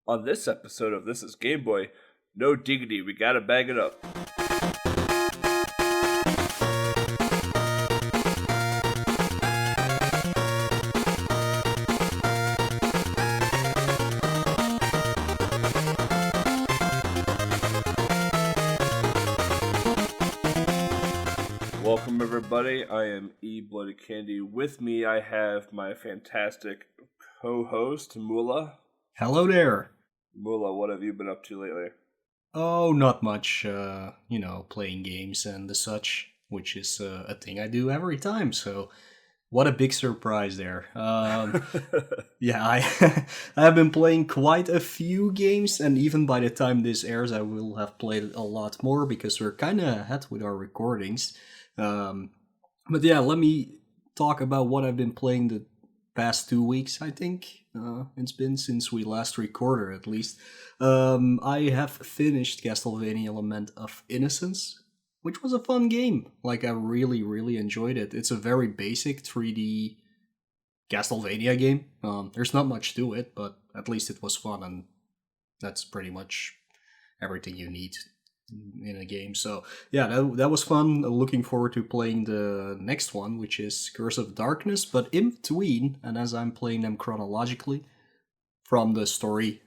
On this episode of This is Game Boy, no diggity, we gotta bag it up. Welcome everybody, I am eBloodyCandy. With me I have my fantastic co-host, Moelle. Hello there. Moelle, what have you been up to lately? Oh, not much, playing games and the such, which is a thing I do every time, so what a big surprise there. Yeah, I have been playing quite a few games, and even by the time this airs, I will have played a lot more, because we're kind of ahead with our recordings. But yeah, let me talk about what I've been playing the past 2 weeks, I think. It's been since we last recorded, at least. I have finished Castlevania Lament of Innocence, which was a fun game. Like, I really, really enjoyed it. It's a very basic 3D Castlevania game. There's not much to it, but at least it was fun, and that's pretty much everything you need in a game. So yeah, that was fun. Looking forward to playing the next one, which is Curse of Darkness. But in between, and as I'm playing them chronologically from the story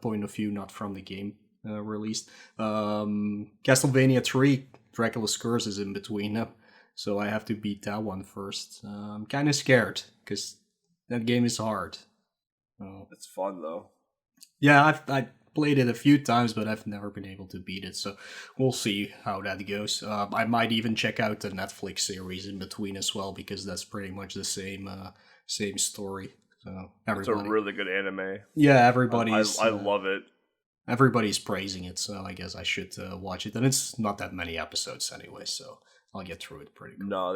point of view, not from the game released, Castlevania 3 Dracula's Curse is in between them, so I have to beat that one first. I'm kind of scared because that game is hard. It's fun though. Yeah, I played it a few times, but I've never been able to beat it, so we'll see how that goes. I might even check out the Netflix series in between as well, because that's pretty much the same story. So it's a really good anime. Yeah, everybody's... I love it. Everybody's praising it, so I guess I should watch it. And it's not that many episodes anyway, so I'll get through it pretty quick. No,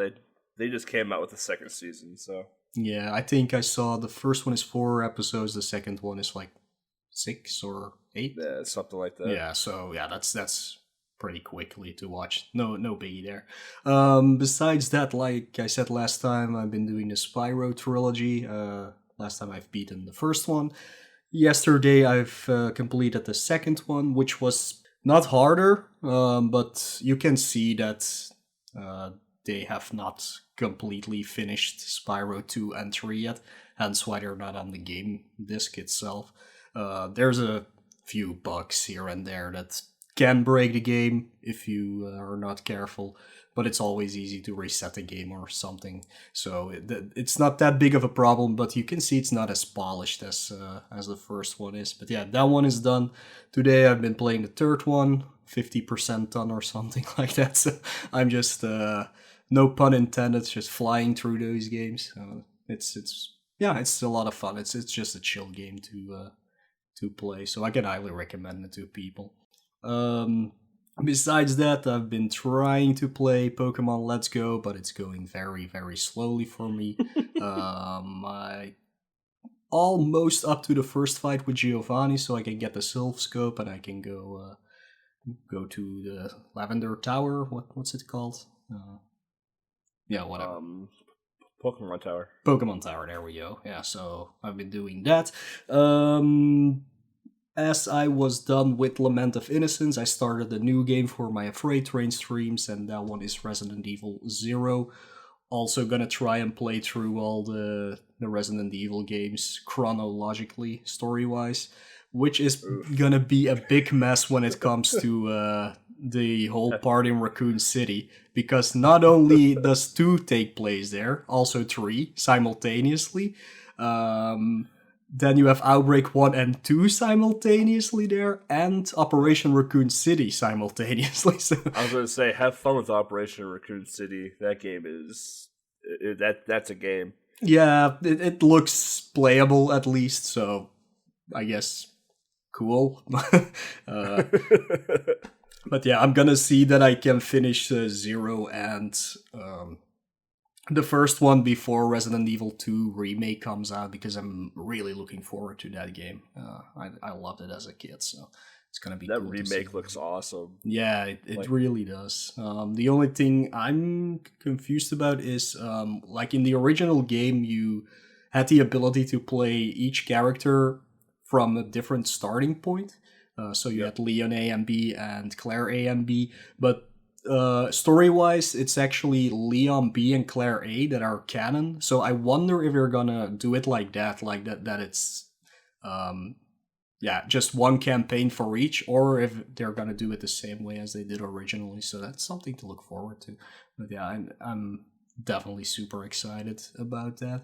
they just came out with the second season, so... Yeah, I think I saw the first one is 4 episodes, the second one is like 6 or 8. Yeah, something like that. Yeah, so yeah, that's pretty quickly to watch. No biggie there. Besides that, like I said last time, I've been doing the Spyro trilogy. Last time I've beaten the first one. Yesterday I've completed the second one, which was not harder, but you can see that they have not completely finished Spyro 2 and 3 yet, hence why they're not on the game disc itself. There's a few bugs here and there that can break the game if you are not careful, but it's always easy to reset the game or something. So it's not that big of a problem, but you can see it's not as polished as the first one is. But yeah, that one is done. Today I've been playing the third one, 50% done or something like that. So I'm just, no pun intended, just flying through those games. It's a lot of fun. It's just a chill game to play, so I can highly recommend it to people. Besides that, I've been trying to play Pokemon Let's Go, but it's going very, very slowly for me. I almost up to the first fight with Giovanni, so I can get the Sylph Scope and I can go to the Lavender Tower. What's it called? Whatever. Pokemon Tower. Pokemon Tower, there we go. Yeah, so I've been doing that. As I was done with Lament of Innocence, I started a new game for my Afraid Train streams, and that one is Resident Evil 0. Also gonna try and play through all the Resident Evil games chronologically, story-wise, which is gonna be a big mess when it comes to the whole part in Raccoon City, because not only does 2 take place there, also 3 simultaneously. Then you have Outbreak 1 and 2 simultaneously there, and Operation Raccoon City simultaneously. So I was going to say, have fun with Operation Raccoon City. That game is... That's a game. Yeah, it looks playable at least, so I guess cool. But yeah, I'm gonna see that I can finish 0 and the first one before Resident Evil 2 Remake comes out, because I'm really looking forward to that game. I loved it as a kid, so it's gonna be that cool remake looks awesome. Yeah, it really does. The only thing I'm confused about is, like in the original game, you had the ability to play each character from a different starting point. So you had Leon A and B and Claire A and B, but story-wise, it's actually Leon B and Claire A that are canon. So I wonder if you're gonna do it like that it's just one campaign for each, or if they're gonna do it the same way as they did originally. So that's something to look forward to. But yeah, I'm definitely super excited about that.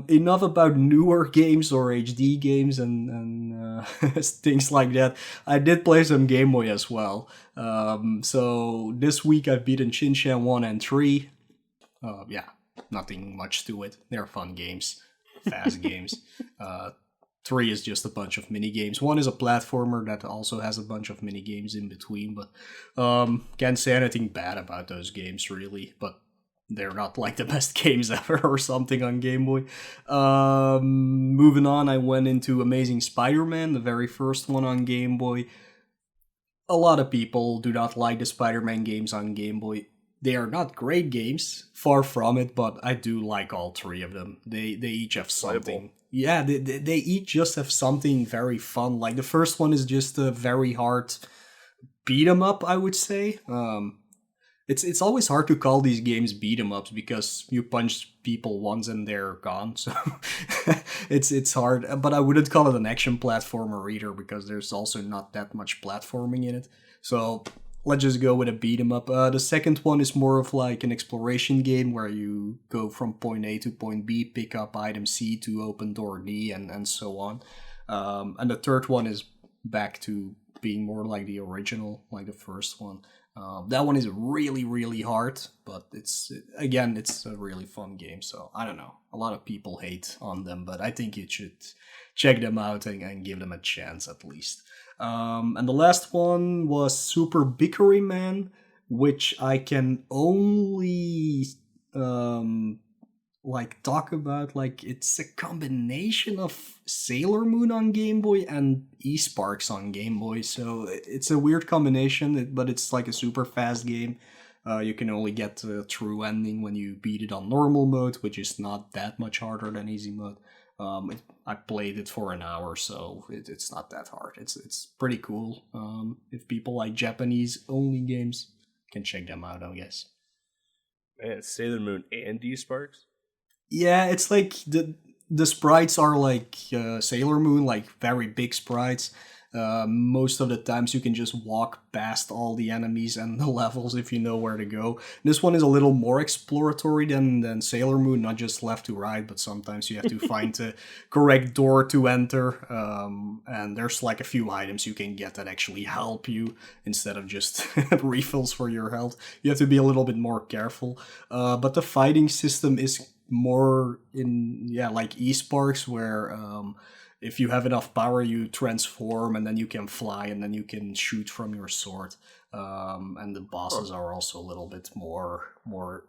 Enough about newer games or HD games and things like that. I did play some Game Boy as well. So this week I've beaten Shin-Chan 1 and 3. Nothing much to it. They're fun games, fast games. 3 is just a bunch of mini games. 1 is a platformer that also has a bunch of mini games in between, but can't say anything bad about those games really. But they're not like the best games ever or something on Game Boy. Moving on, I went into Amazing Spider-Man, the very first one on Game Boy. A lot of people do not like the Spider-Man games on Game Boy. They are not great games, far from it, but I do like all 3 of them. They each have something. Yeah, they each just have something very fun. Like the first one is just a very hard beat 'em up, I would say. It's always hard to call these games beat 'em ups because you punch people once and they're gone. So it's hard, but I wouldn't call it an action platformer either because there's also not that much platforming in it. So let's just go with a beat 'em up. The second one is more of like an exploration game where you go from point A to point B, pick up item C to open door D, and so on. And the third one is back to being more like the original, like the first one. That one is really, really hard, but it's a really fun game. So I don't know. A lot of people hate on them, but I think you should check them out and give them a chance at least. And the last one was Super Bickery Man, which I can only talk about. Like, it's a combination of Sailor Moon on Game Boy and E-Sparks on Game Boy, so it's a weird combination, but it's like a super fast game. You can only get the true ending when you beat it on normal mode, which is not that much harder than easy mode. I played it for an hour, so it's not that hard. It's pretty cool. If people like Japanese only games, can check them out, I guess. Man, Sailor Moon and E-Sparks? Yeah, it's like the sprites are like Sailor Moon, like very big sprites. Most of the times you can just walk past all the enemies and the levels if you know where to go. This one is a little more exploratory than Sailor Moon, not just left to right, but sometimes you have to find the correct door to enter. And there's like a few items you can get that actually help you instead of just refills for your health. You have to be a little bit more careful. But the fighting system is more like E-Sparks, where if you have enough power, you transform, and then you can fly, and then you can shoot from your sword. And the bosses are also a little bit more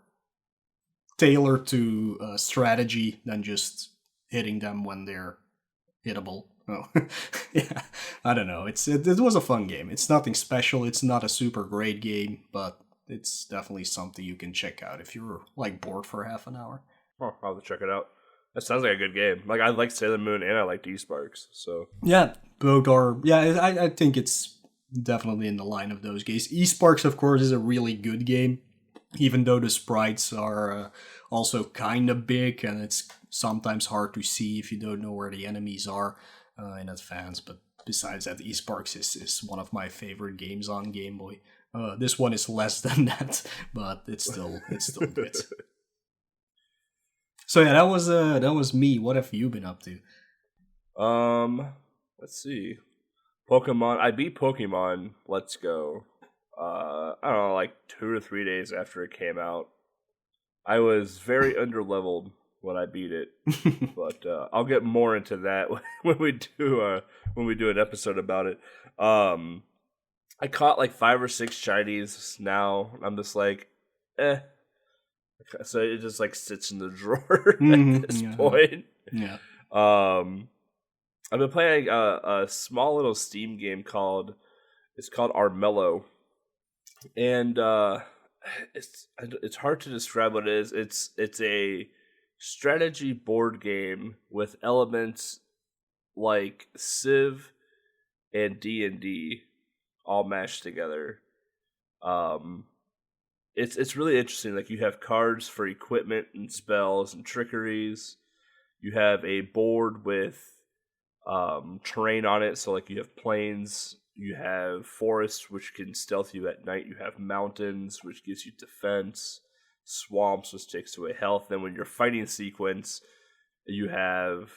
tailored to strategy than just hitting them when they're hittable. Oh, yeah, I don't know. It was a fun game. It's nothing special. It's not a super great game, but it's definitely something you can check out if you're like bored for half an hour. Oh, I'll have to check it out. That sounds like a good game. Like, I like Sailor Moon and I like E-Sparks, so... Yeah, both are... Yeah, I think it's definitely in the line of those games. E-Sparks, of course, is a really good game, even though the sprites are also kind of big, and it's sometimes hard to see if you don't know where the enemies are in advance. But besides that, E-Sparks is one of my favorite games on Game Boy. This one is less than that, but it's still good. So yeah, that was me. What have you been up to? Let's see. Pokemon. I beat Pokemon Let's Go. I don't know, like 2 or 3 days after it came out. I was very underleveled when I beat it, but I'll get more into that when we do an episode about it. I caught like 5 or 6 shinies now. I'm just like, eh. So it just like sits in the drawer at this point. Yeah. I've been playing a small little Steam game called Armello, and it's hard to describe what it is. It's a strategy board game with elements like Civ and D&D all mashed together. It's really interesting. Like, you have cards for equipment and spells and trickeries. You have a board with terrain on it, so like you have plains, you have forests which can stealth you at night, you have mountains which gives you defense, swamps which takes away health. Then when you're fighting sequence, you have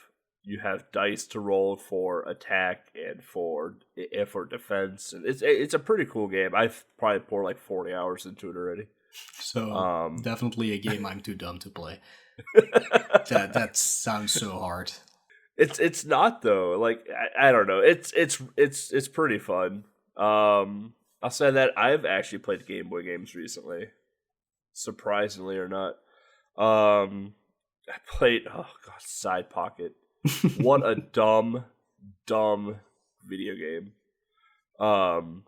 dice to roll for attack and for defense, and it's a pretty cool game. I've probably poured like 40 hours into it already. So definitely a game I'm too dumb to play. That sounds so hard. It's not though. Like, I don't know. It's pretty fun. I'll say that I've actually played Game Boy games recently, surprisingly or not. I played Side Pocket. What a dumb video game. Oh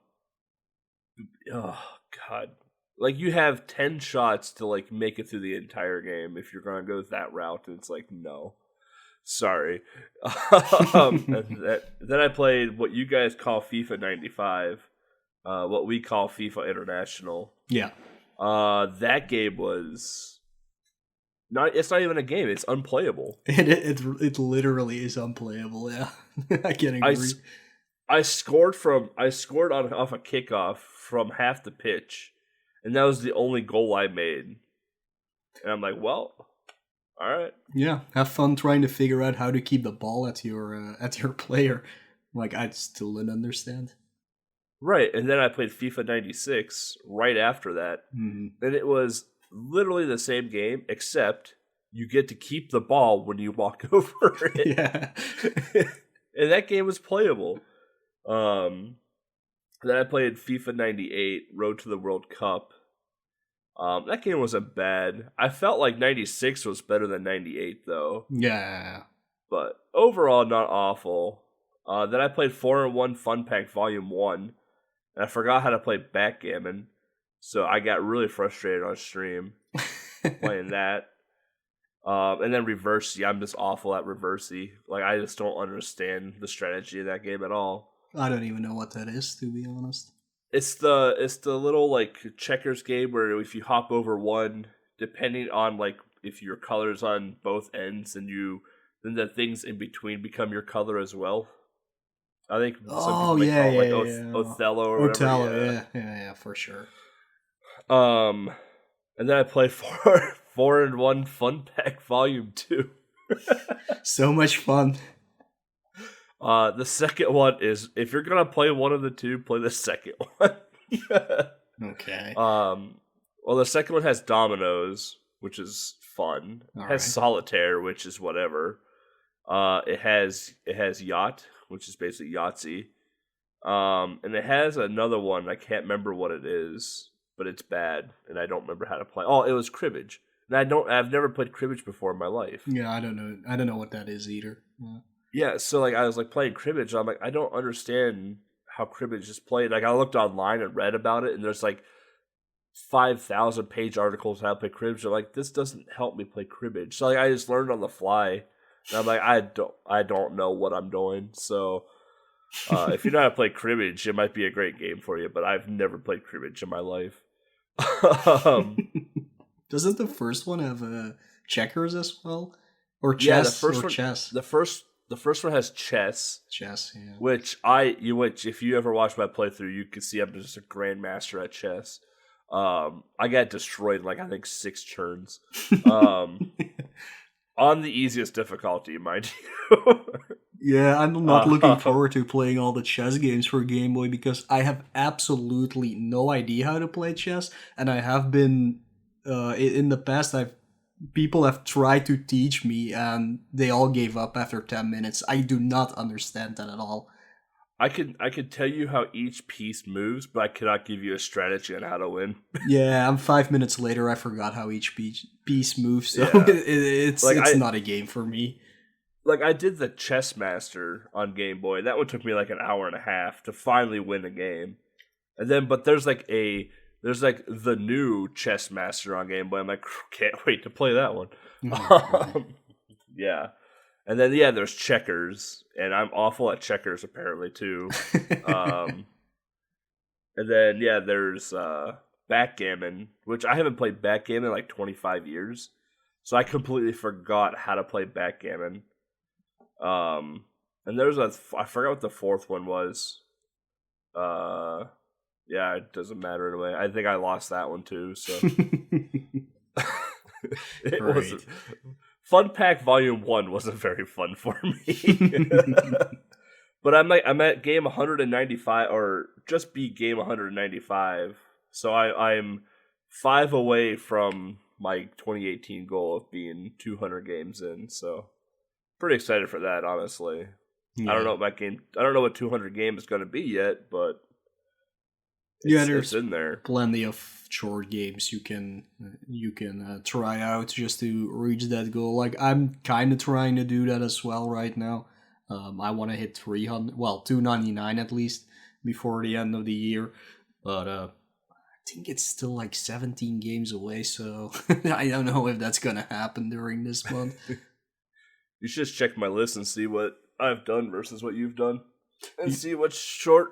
god. Like, you have 10 shots to like make it through the entire game if you're gonna go that route, and it's like, no. Sorry. Then I played what you guys call FIFA 95, what we call FIFA International. Yeah. That game was it's not even a game, it's unplayable. It literally is unplayable, yeah. I can agree. I scored off a kickoff from half the pitch, and that was the only goal I made. And I'm like, well, all right. Yeah, have fun trying to figure out how to keep the ball at your player. Like, I still don't understand. Right, and then I played FIFA 96 right after that, and it was literally the same game, except you get to keep the ball when you walk over it. Yeah. And that game was playable. Then I played FIFA 98, Road to the World Cup. That game wasn't bad. I felt like 96 was better than 98, though. Yeah. But overall, not awful. Then I played 4-in-1 Fun Pack Volume 1, and I forgot how to play backgammon, so I got really frustrated on stream playing that. And then Reversi. I'm just awful at Reversi. Like, I just don't understand the strategy of that game at all. I don't even know what that is, to be honest. It's the little like checkers game where if you hop over one, depending on like if your color's on both ends, and then the things in between become your color as well. I think some people call it like Othello or whatever. Othello, yeah, for sure. And then I played 4-in-1 Fun Pack Volume 2. So much fun. The second one is, if you're gonna play one of the two, play the second one. Okay. Well, the second one has dominoes, which is fun. It has solitaire, which is whatever. It has yacht, which is basically Yahtzee. And it has another one. I can't remember what it is, but it's bad, and I don't remember how to play. Oh, it was cribbage, and I've never played cribbage before in my life. Yeah, I don't know what that is either. Yeah, so like I was like playing cribbage, and I'm like, I don't understand how cribbage is played. Like, I looked online and read about it, and there's like 5,000 page articles on how to play cribbage. I'm like, this doesn't help me play cribbage. So like, I just learned on the fly, and I'm like, I don't know what I'm doing. So if you know how to play cribbage, it might be a great game for you. But I've never played cribbage in my life. Doesn't the first one have checkers as well, or chess? Yeah, chess. The first one has chess. Chess, yeah. Which if you ever watch my playthrough, you can see I'm just a grandmaster at chess. I got destroyed in, like, I think 6 turns. On the easiest difficulty, mind you. Yeah, I'm not looking forward to playing all the chess games for Game Boy, because I have absolutely no idea how to play chess, and I have been in the past. People have tried to teach me, and they all gave up after 10 minutes. I do not understand that at all. I could tell you how each piece moves, but I cannot give you a strategy on how to win. Yeah, I'm 5 minutes later. I forgot how each piece moves, so yeah. It's not a game for me. Like, I did the Chess Master on Game Boy. That one took me like an hour and a half to finally win a game. And then, but there's the new Chess Master on Game Boy. I'm like, can't wait to play that one. Oh, yeah. And then there's checkers, and I'm awful at checkers apparently too. And then there's backgammon, which I haven't played backgammon in like 25 years, so I completely forgot how to play backgammon. And there's I forgot what the fourth one was. It doesn't matter anyway. I think I lost that one too. So it was Fun Pack Volume 1 wasn't very fun for me. But I'm at game 195, or just beat game 195. So I'm 5 away from my 2018 goal of being 200 games in. So pretty excited for that, honestly. Yeah. I don't know what 200 game is going to be yet, but there's in there. Plenty of short games you can try out just to reach that goal. Like, I'm kind of trying to do that as well right now. I want to hit 299 at least before the end of the year, but I think it's still like 17 games away, so I don't know if that's gonna happen during this month. You should just check my list and see what I've done versus what you've done, and see what's short.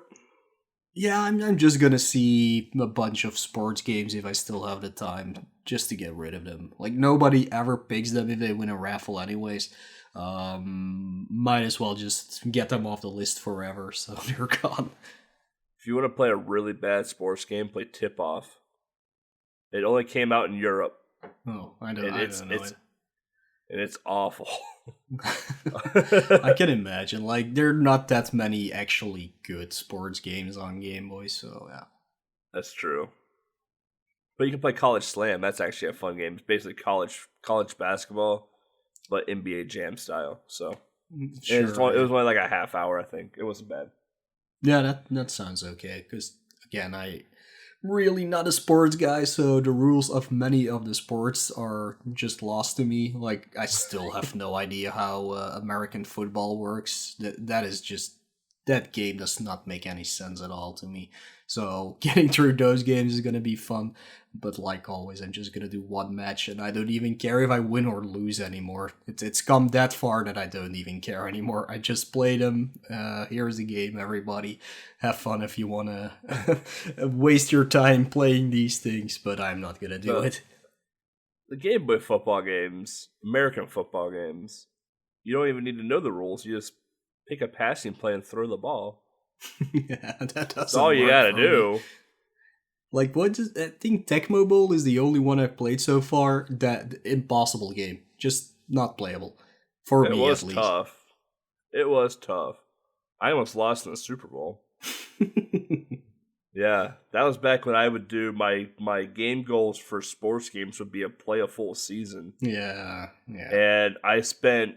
Yeah, I'm just gonna see a bunch of sports games if I still have the time, just to get rid of them. Like, nobody ever picks them if they win a raffle anyways. Might as well just get them off the list forever, so they're gone. If you want to play a really bad sports game, play Tip Off. It only came out in Europe. Oh, I don't know. And it's awful. I can imagine. Like, there are not that many actually good sports games on Game Boy, so yeah. That's true. But you can play College Slam. That's actually a fun game. It's basically college basketball, but NBA Jam style. So sure, it was only like a half hour, I think. It wasn't bad. Yeah, that sounds okay. Because again, I really not a sports guy, so the rules of many of the sports are just lost to me. Like, I still have no idea how American football works. That game does not make any sense at all to me. So getting through those games is gonna be fun. But like always, I'm just gonna do one match, and I don't even care if I win or lose anymore. It's come that far that I don't even care anymore. I just play them. Here's the game, everybody. Have fun if you wanna waste your time playing these things, but I'm not gonna do it. The Game Boy football games, American football games, you don't even need to know the rules. You just pick a passing play and throw the ball. Yeah, that's all you gotta do. Like, I think Tecmo Bowl is the only one I've played so far. That impossible game, just not playable for me at least. It was tough. I almost lost in the Super Bowl. Yeah, that was back when I would do my game goals for sports games would be play a full season. Yeah. And I spent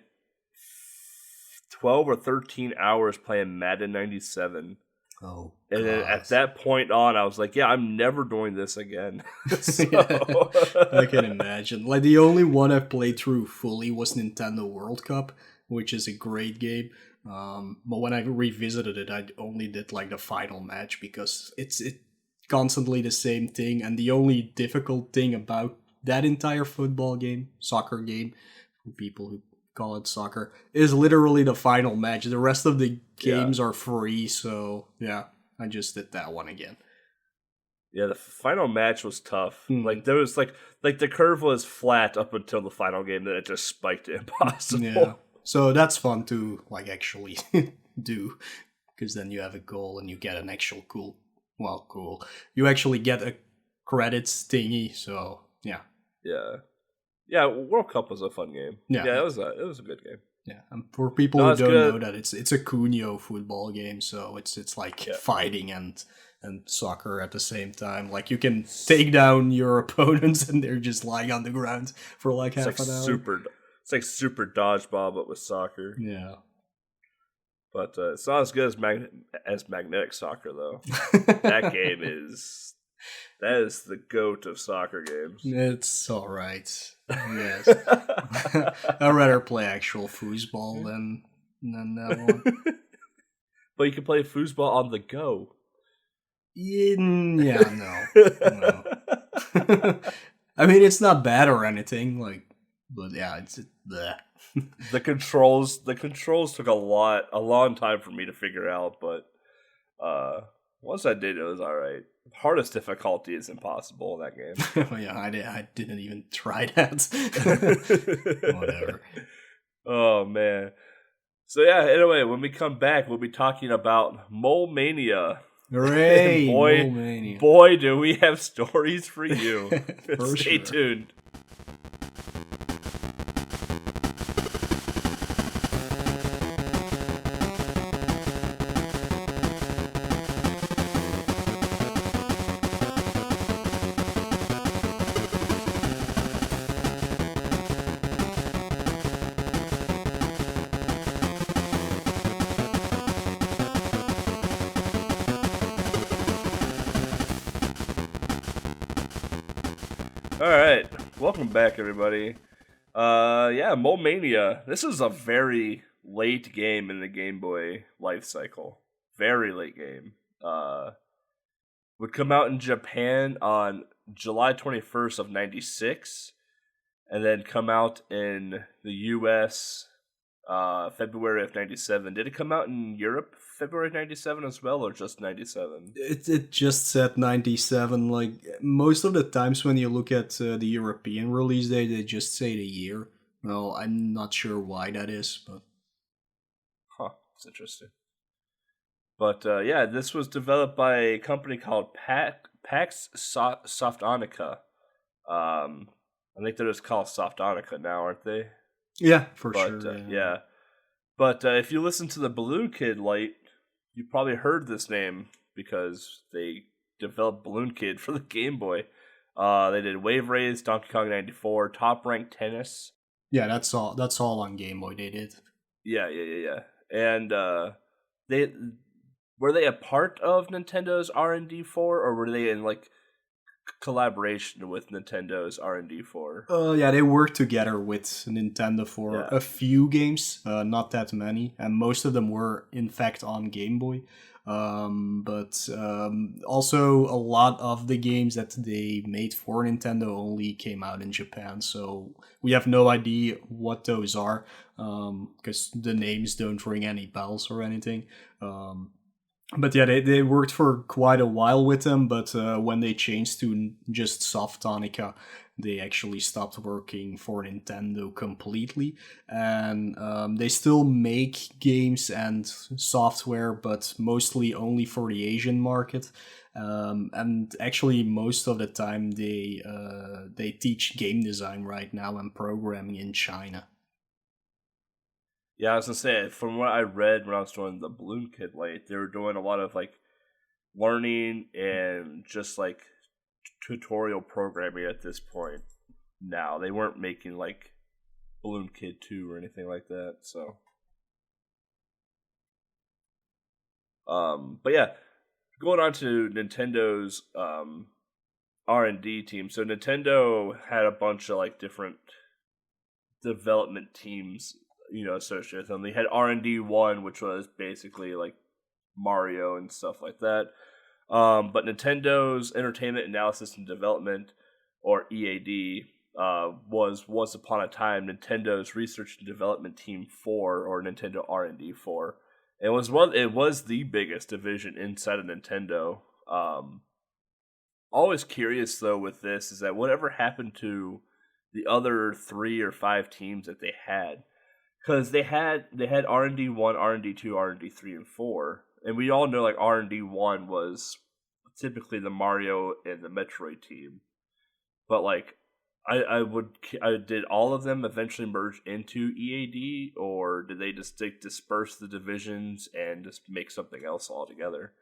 12 or 13 hours playing Madden 97. Oh, and then at that point on, I was like, yeah, I'm never doing this again. I can imagine. Like, the only one I've played through fully was Nintendo World Cup, which is a great game. But when I revisited it, I only did like the final match because it's constantly the same thing. And the only difficult thing about that entire soccer game, for people who call it soccer, is literally the final match. The rest of the games are free, so yeah, I just did that one again. Yeah, the final match was tough. Like, there was like the curve was flat up until the final game, then it just spiked to impossible. Yeah. So that's fun to like actually do, because then you have a goal and you get an actual cool. You actually get a credits thingy, so yeah. Yeah, World Cup was a fun game. Yeah, it was a good game. Yeah, and for people who don't know that, it's a Cunyo football game, so it's like fighting and soccer at the same time. Like, you can take down your opponents and they're just lying on the ground for like half an hour. It's like super dodgeball, but with soccer. Yeah. But it's not as good as Magnetic Soccer, though. That is the GOAT of soccer games. It's alright. Yes. I'd rather play actual foosball than that one. But you can play foosball on the go. Yeah, no. I mean, it's not bad or anything, like, But yeah, it's bleh. The controls took a long time for me to figure out, but once I did, it was all right. Hardest difficulty is impossible in that game. Yeah, I didn't even try that. Whatever. Oh man. So yeah, anyway, when we come back, we'll be talking about Moelle Mania. Hooray! boy, Mania. boy, do we have stories for you. For Stay sure. tuned. Alright, welcome back everybody. Yeah, Moelle Mania. This is a very late game in the Game Boy life cycle. Very late game. Would come out in Japan on July 21st of 96, and then come out in the US February of 97. Did it come out in Europe February 97 as well, or just 97? It just said 97. Like, most of the times when you look at the European release date, they just say the year. Well, I'm not sure why that is, but... Huh, it's interesting. But yeah, this was developed by a company called Pax Softonica. I think they're just called Softonica now, aren't they? Yeah, for But sure. yeah. But if you listen to the Balloon Kid light, you probably heard this name because they developed Balloon Kid for the Game Boy. They did Wave Race, Donkey Kong 94, Top Rank Tennis. Yeah, that's all on Game Boy they did. Yeah. And they were they a part of Nintendo's R&D 4, or were they in like collaboration with Nintendo's R&D 4? Yeah, they worked together with Nintendo for Yeah. a few games, not that many, and most of them were in fact on Game Boy. But also a lot of the games that they made for Nintendo only came out in Japan, so we have no idea what those are, because the names don't ring any bells or anything. But yeah, they worked for quite a while with them, but when they changed to just Softonica, they actually stopped working for Nintendo completely. And they still make games and software, but mostly only for the Asian market. And actually, most of the time, they teach game design right now and programming in China. Yeah, I was gonna say, from what I read when I was doing the Balloon Kid light, they were doing a lot of like learning and just like tutorial programming at this point. Now they weren't making like Balloon Kid 2 or anything like that. So, but yeah, going on to Nintendo's R&D team. So Nintendo had a bunch of like different development teams, associated with them. They had R&D 1, which was basically like Mario and stuff like that. But Nintendo's Entertainment Analysis and Development, or EAD, was once upon a time Nintendo's Research and Development Team 4, or Nintendo R&D 4. It was the biggest division inside of Nintendo. Always curious though with this is that whatever happened to the other 3 or 5 teams that they had, because they had R&D 1, R&D 2, R&D 3, and 4, and we all know like R&D 1 was typically the Mario and the Metroid team, but like did all of them eventually merge into EAD, or did they just disperse the divisions and just make something else altogether?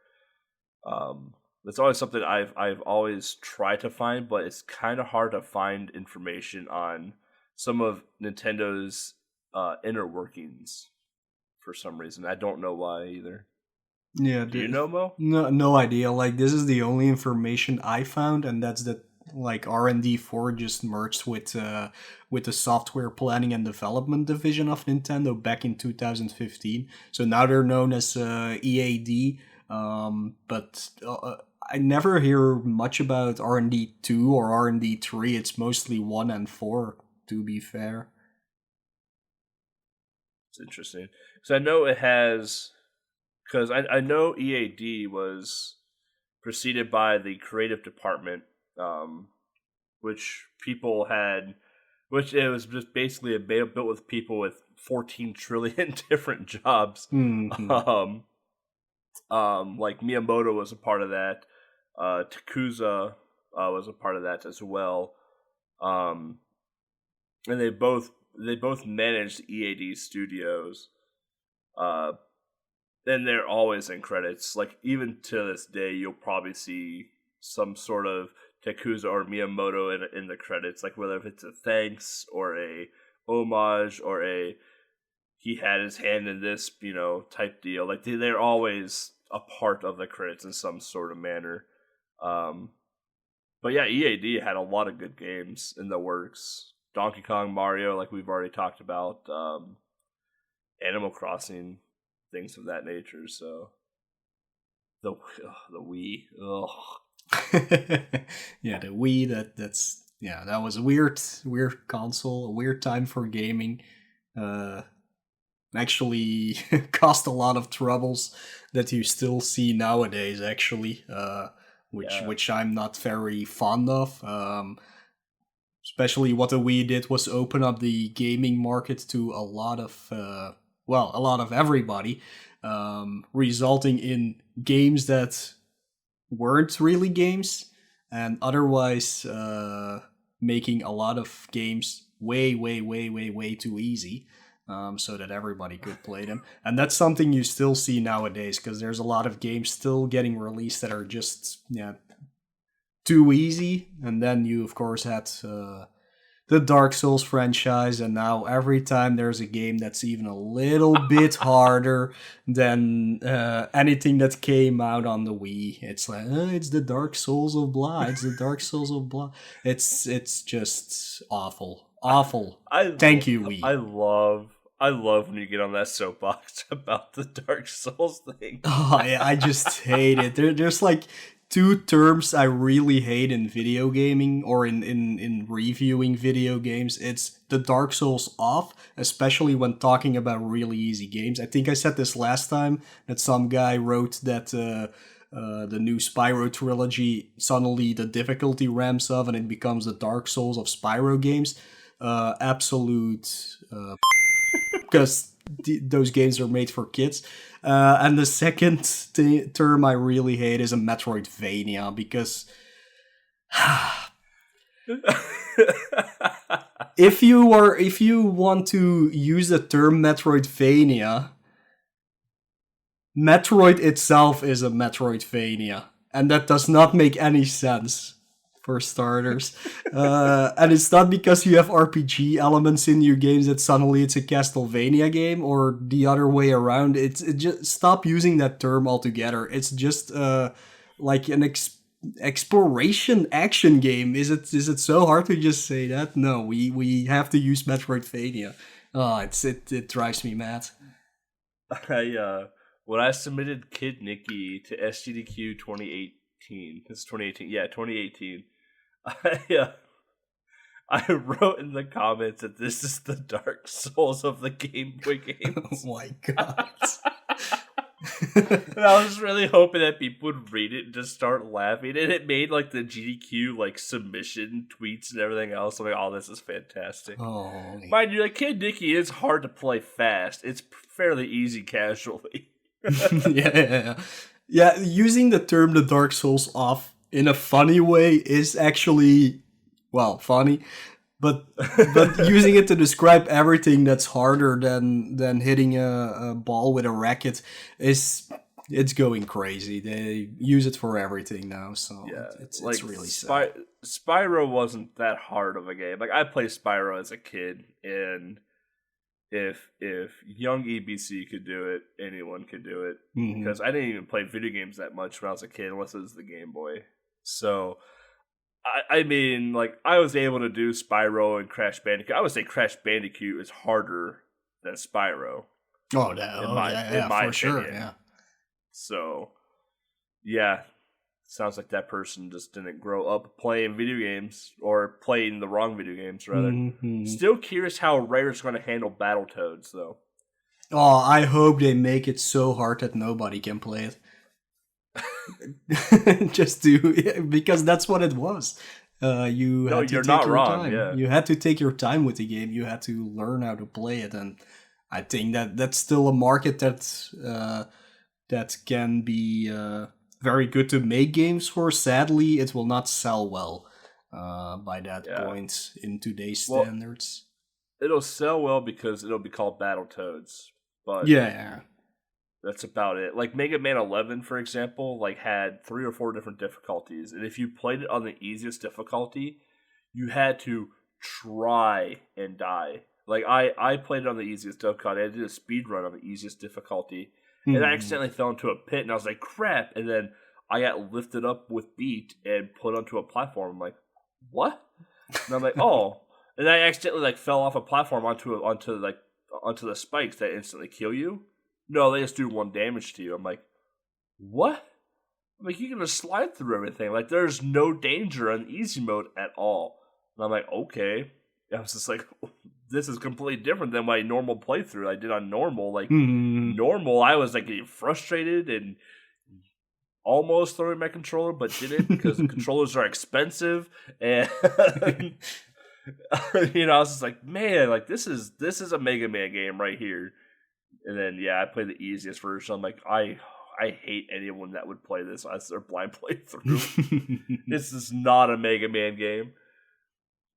That's always something I've always tried to find, but it's kind of hard to find information on some of Nintendo's inner workings for some reason. I don't know why either. Yeah, Do you know, Mo? No idea. Like, this is the only information I found, and that's that like R&D 4 just merged with the software planning and development division of Nintendo back in 2015. So now they're known as EAD. But I never hear much about R&D 2 or R&D 3. It's mostly 1 and 4, to be fair. It's interesting. Because I know it has... Because I know EAD was preceded by the creative department, which people had... Which it was just basically built with people with 14 trillion different jobs. Mm-hmm. Like Miyamoto was a part of that. Takuza was a part of that as well. And they both managed EAD Studios. And they're always in credits. Like even to this day, you'll probably see some sort of Takuza or Miyamoto in the credits, like whether it's a thanks or a homage or a he had his hand in this, type deal. Like they're always a part of the credits in some sort of manner. But yeah, EAD had a lot of good games in the works. Donkey Kong, Mario, like we've already talked about, Animal Crossing, things of that nature. So the Wii, yeah, the Wii. That was a weird console, a weird time for gaming. Actually, caused a lot of troubles that you still see nowadays. Actually, which I'm not very fond of. Especially what the Wii did was open up the gaming market to a lot of everybody, resulting in games that weren't really games, and otherwise making a lot of games way too easy, so that everybody could play them. And that's something you still see nowadays, because there's a lot of games still getting released that are just too easy. And then you of course had the Dark Souls franchise, and now every time there's a game that's even a little bit harder than anything that came out on the Wii, it's like, it's the Dark Souls of blah, it's the Dark Souls of blah. It's just awful. Thank you, Wii. I love when you get on that soapbox about the Dark Souls thing. Oh, I just hate it. There's like two terms I really hate in video gaming, or in reviewing video games. It's the Dark Souls off, especially when talking about really easy games. I think I said this last time, that some guy wrote that the new Spyro trilogy, suddenly the difficulty ramps up and it becomes the Dark Souls of Spyro games. Absolute... because those games are made for kids. And the second term I really hate is a Metroidvania, because if you want to use the term Metroidvania, Metroid itself is a Metroidvania, and that does not make any sense, for starters. And it's not because you have RPG elements in your games that suddenly it's a Castlevania game, or the other way around. It just stop using that term altogether. It's just like an exploration action game. Is it so hard to just say that? No, we have to use Metroidvania. Oh, it drives me mad. When I submitted Kid Nicky to SGDQ 2018, it's 2018, yeah, 2018. I wrote in the comments that this is the Dark Souls of the Game Boy games. Oh my god. And I was really hoping that people would read it and just start laughing. And it made like the GDQ like submission tweets and everything else. I'm like, oh, this is fantastic. Oh, mind you, like Kid Nicky is hard to play fast. It's fairly easy casually. Yeah. Using the term the Dark Souls off in a funny way is actually, well, funny, but using it to describe everything that's harder than hitting a ball with a racket it's going crazy. They use it for everything now, so yeah, it's like really sad. Spyro wasn't that hard of a game. Like I played Spyro as a kid, and if young EBC could do it, anyone could do it. Mm-hmm. Because I didn't even play video games that much when I was a kid, unless it was the Game Boy. So, I mean, like, I was able to do Spyro and Crash Bandicoot. I would say Crash Bandicoot is harder than Spyro. Oh, no. In my for opinion. sure, yeah. So, yeah. sounds like that person just didn't grow up playing video games, or playing the wrong video games, rather. Mm-hmm. Still curious how Rare's going to handle Battletoads, though. Oh, I hope they make it so hard that nobody can play it. Just because that's what it was. You had to take your time. Yeah. You had to take your time with the game. You had to learn how to play it, and I think that's still a market that can be very good to make games for. Sadly, it will not sell well by that point in today's standards. It'll sell well because it'll be called Battletoads, but yeah. That's about it. Like Mega Man 11, for example, like had 3 or 4 different difficulties, and if you played it on the easiest difficulty, you had to try and die. Like I played it on the easiest difficulty. I did a speed run on the easiest difficulty, and I accidentally fell into a pit, and I was like, "Crap!" And then I got lifted up with beat and put onto a platform. I'm like, "What?" And I'm like, "Oh!" And I accidentally like fell off a platform onto the spikes that instantly kill you. No, they just do 1 damage to you. I'm like, what? I'm like, you can just slide through everything. Like, there's no danger on easy mode at all. And I'm like, okay. And I was just like, this is completely different than my normal playthrough I did on normal. Like, normal, I was like getting frustrated and almost throwing my controller, but didn't because the controllers are expensive. And I was just like, man, like this is a Mega Man game right here. And then I played the easiest version. I'm like, I hate anyone that would play this as their blind playthrough. This is not a Mega Man game.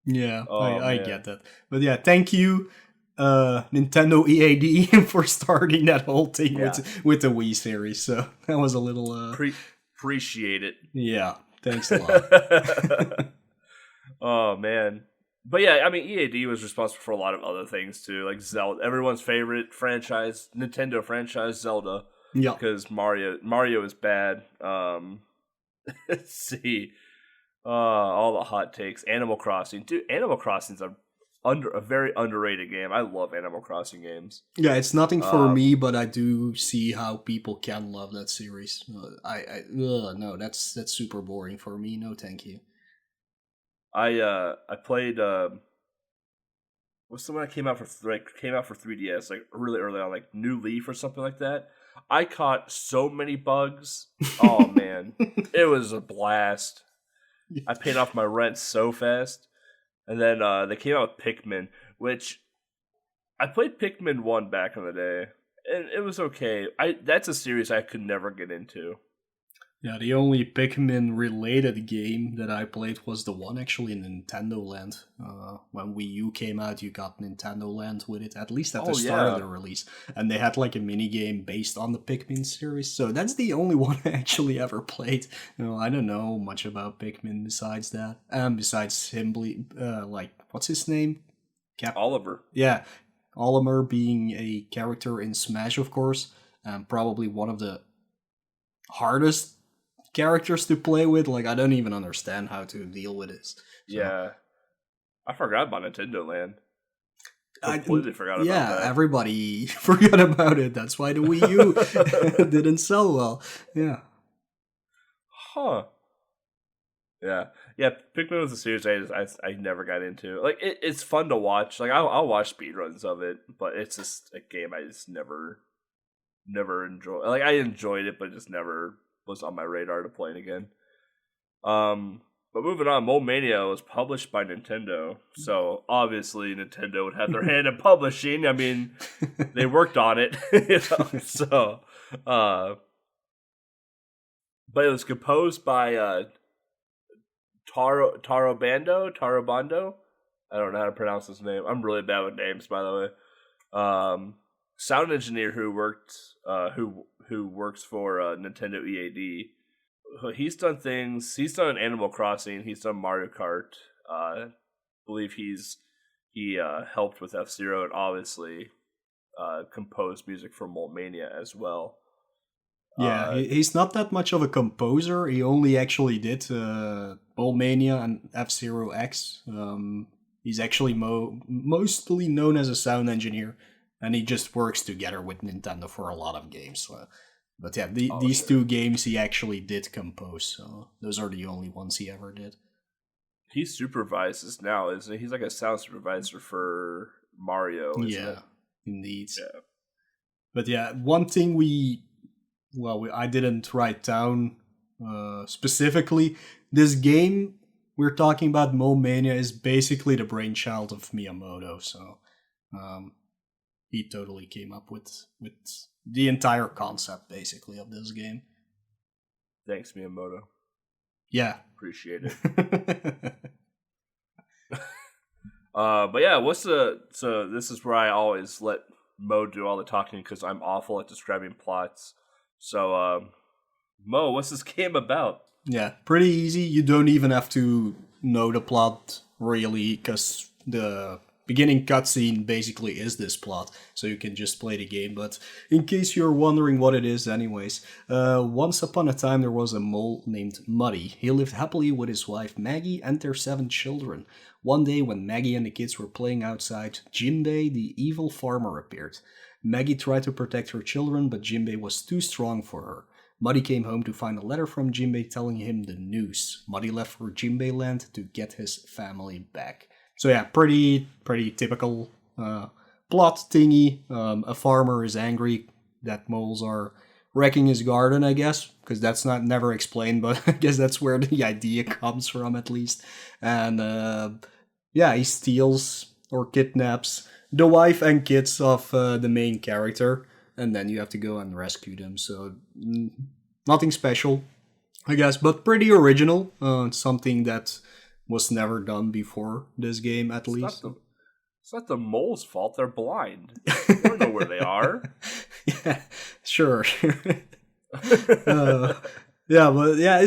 Yeah, I get that. But yeah, thank you, Nintendo EAD, for starting that whole thing with the Wii series. So that was a little appreciate it. Yeah, thanks a lot. Oh man. But yeah, I mean, EAD was responsible for a lot of other things too, like Zelda, everyone's favorite franchise, Nintendo franchise, Zelda. Yeah, because Mario is bad. Let's see, all the hot takes. Animal Crossing, dude. Animal Crossing's a very underrated game. I love Animal Crossing games. Yeah, it's nothing for me, but I do see how people can love that series. No, that's super boring for me. No, thank you. I played what's the one that came out for 3DS like really early on, like New Leaf or something like that. I caught so many bugs. Oh man, it was a blast. I paid off my rent so fast, and then they came out with Pikmin, which I played Pikmin 1 back in the day, and it was okay. That's a series I could never get into. Yeah, the only Pikmin-related game that I played was the one actually in Nintendo Land. When Wii U came out, you got Nintendo Land with it, at least at the start of the release. And they had like a mini-game based on the Pikmin series, so that's the only one I actually ever played. I don't know much about Pikmin besides that. Besides simply, what's his name? Oliver. Yeah, Oliver being a character in Smash, of course. Probably one of the hardest characters to play with. Like, I don't even understand how to deal with this. So, yeah, I forgot about Nintendo Land. I completely forgot about that. Yeah, everybody forgot about it. That's why the Wii U didn't sell well. Yeah. Huh. Yeah. Pikmin was a series I never got into. Like, it's fun to watch. Like, I'll watch speedruns of it, but it's just a game I just never enjoyed. Like, I enjoyed it, but it just never was on my radar to play it again. But moving on, Mania was published by Nintendo, so obviously Nintendo would have their hand in publishing. I mean, they worked on it, so. But it was composed by Taro Bando. I don't know how to pronounce his name. I'm really bad with names, by the way. Sound engineer who works for Nintendo EAD. He's done things. He's done Animal Crossing. He's done Mario Kart. I believe he helped with F-Zero and obviously composed music for Mania as well. Yeah, he's not that much of a composer. He only actually did Mania and F-Zero X. He's actually mostly known as a sound engineer, and he just works together with Nintendo for a lot of games. So But yeah, Oh, these sure. 2 games he actually did compose, so those are the only ones he ever did. He supervises now, isn't he? He's like a sound supervisor for Mario, isn't it? Yeah, indeed. Yeah. But yeah, one thing I didn't write down specifically. This game we're talking about, Mania, is basically the brainchild of Miyamoto. So um, he totally came up with the entire concept, basically, of this game. Thanks, Miyamoto. Yeah, Appreciate it. But yeah, so this is where I always let Mo do all the talking because I'm awful at describing plots. So, Mo, what's this game about? Yeah, pretty easy. You don't even have to know the plot really, because the beginning cutscene basically is this plot, so you can just play the game. But in case you're wondering what it is, anyways, once upon a time there was a mole named Muddy. He lived happily with his wife Maggie and their 7 children. One day, when Maggie and the kids were playing outside, Jinbei, the evil farmer, appeared. Maggie tried to protect her children, but Jinbei was too strong for her. Muddy came home to find a letter from Jinbei telling him the news. Muddy left for Jinbei land to get his family back. So yeah, pretty typical plot thingy. A farmer is angry that moles are wrecking his garden, I guess, because that's not never explained, but I guess that's where the idea comes from, at least. And yeah, he steals or kidnaps the wife and kids of the main character, and then you have to go and rescue them. So nothing special, I guess, but pretty original. Something that was never done before this game, at It's least. not the mole's fault. They're blind. They don't know where they are. Yeah, sure. Yeah, but yeah,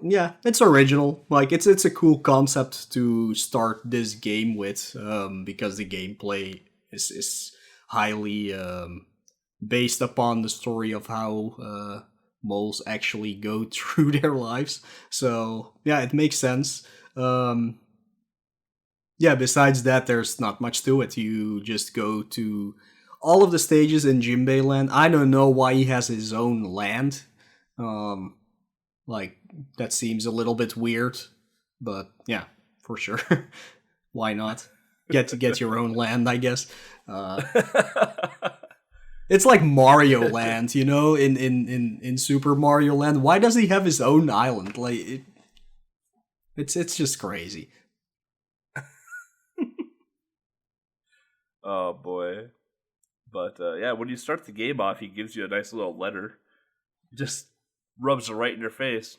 yeah, it's original. Like it's a cool concept to start this game with, because the gameplay is highly based upon the story of how moles actually go through their lives. So yeah, it makes sense. Yeah, besides that, there's not much to it. You just go to all of the stages in Jinbei Land. I don't know why he has his own land. Um, like, that seems a little bit weird, but yeah, for sure. Why not? Get your own land, I guess. Uh, it's like Mario Land, in Super Mario Land. Why does he have his own island? Like, it's just crazy. Oh boy. But yeah, when you start the game off, he gives you a nice little letter. He just rubs it right in your face.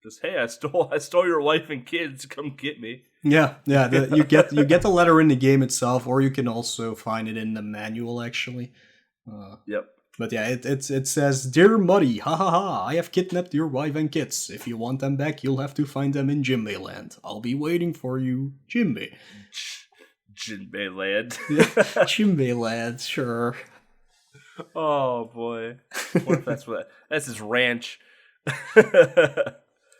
Just, hey, I stole your wife and kids. Come get me. Yeah. You get the letter in the game itself, or you can also find it in the manual, actually. Yep. But yeah, it says, "Dear Muddy, ha ha ha! I have kidnapped your wife and kids. If you want them back, you'll have to find them in Jinbei Land. I'll be waiting for you, Jinbei." Jinbei Land. Yeah, Jinbei Land, sure. Oh boy. What if that's his ranch?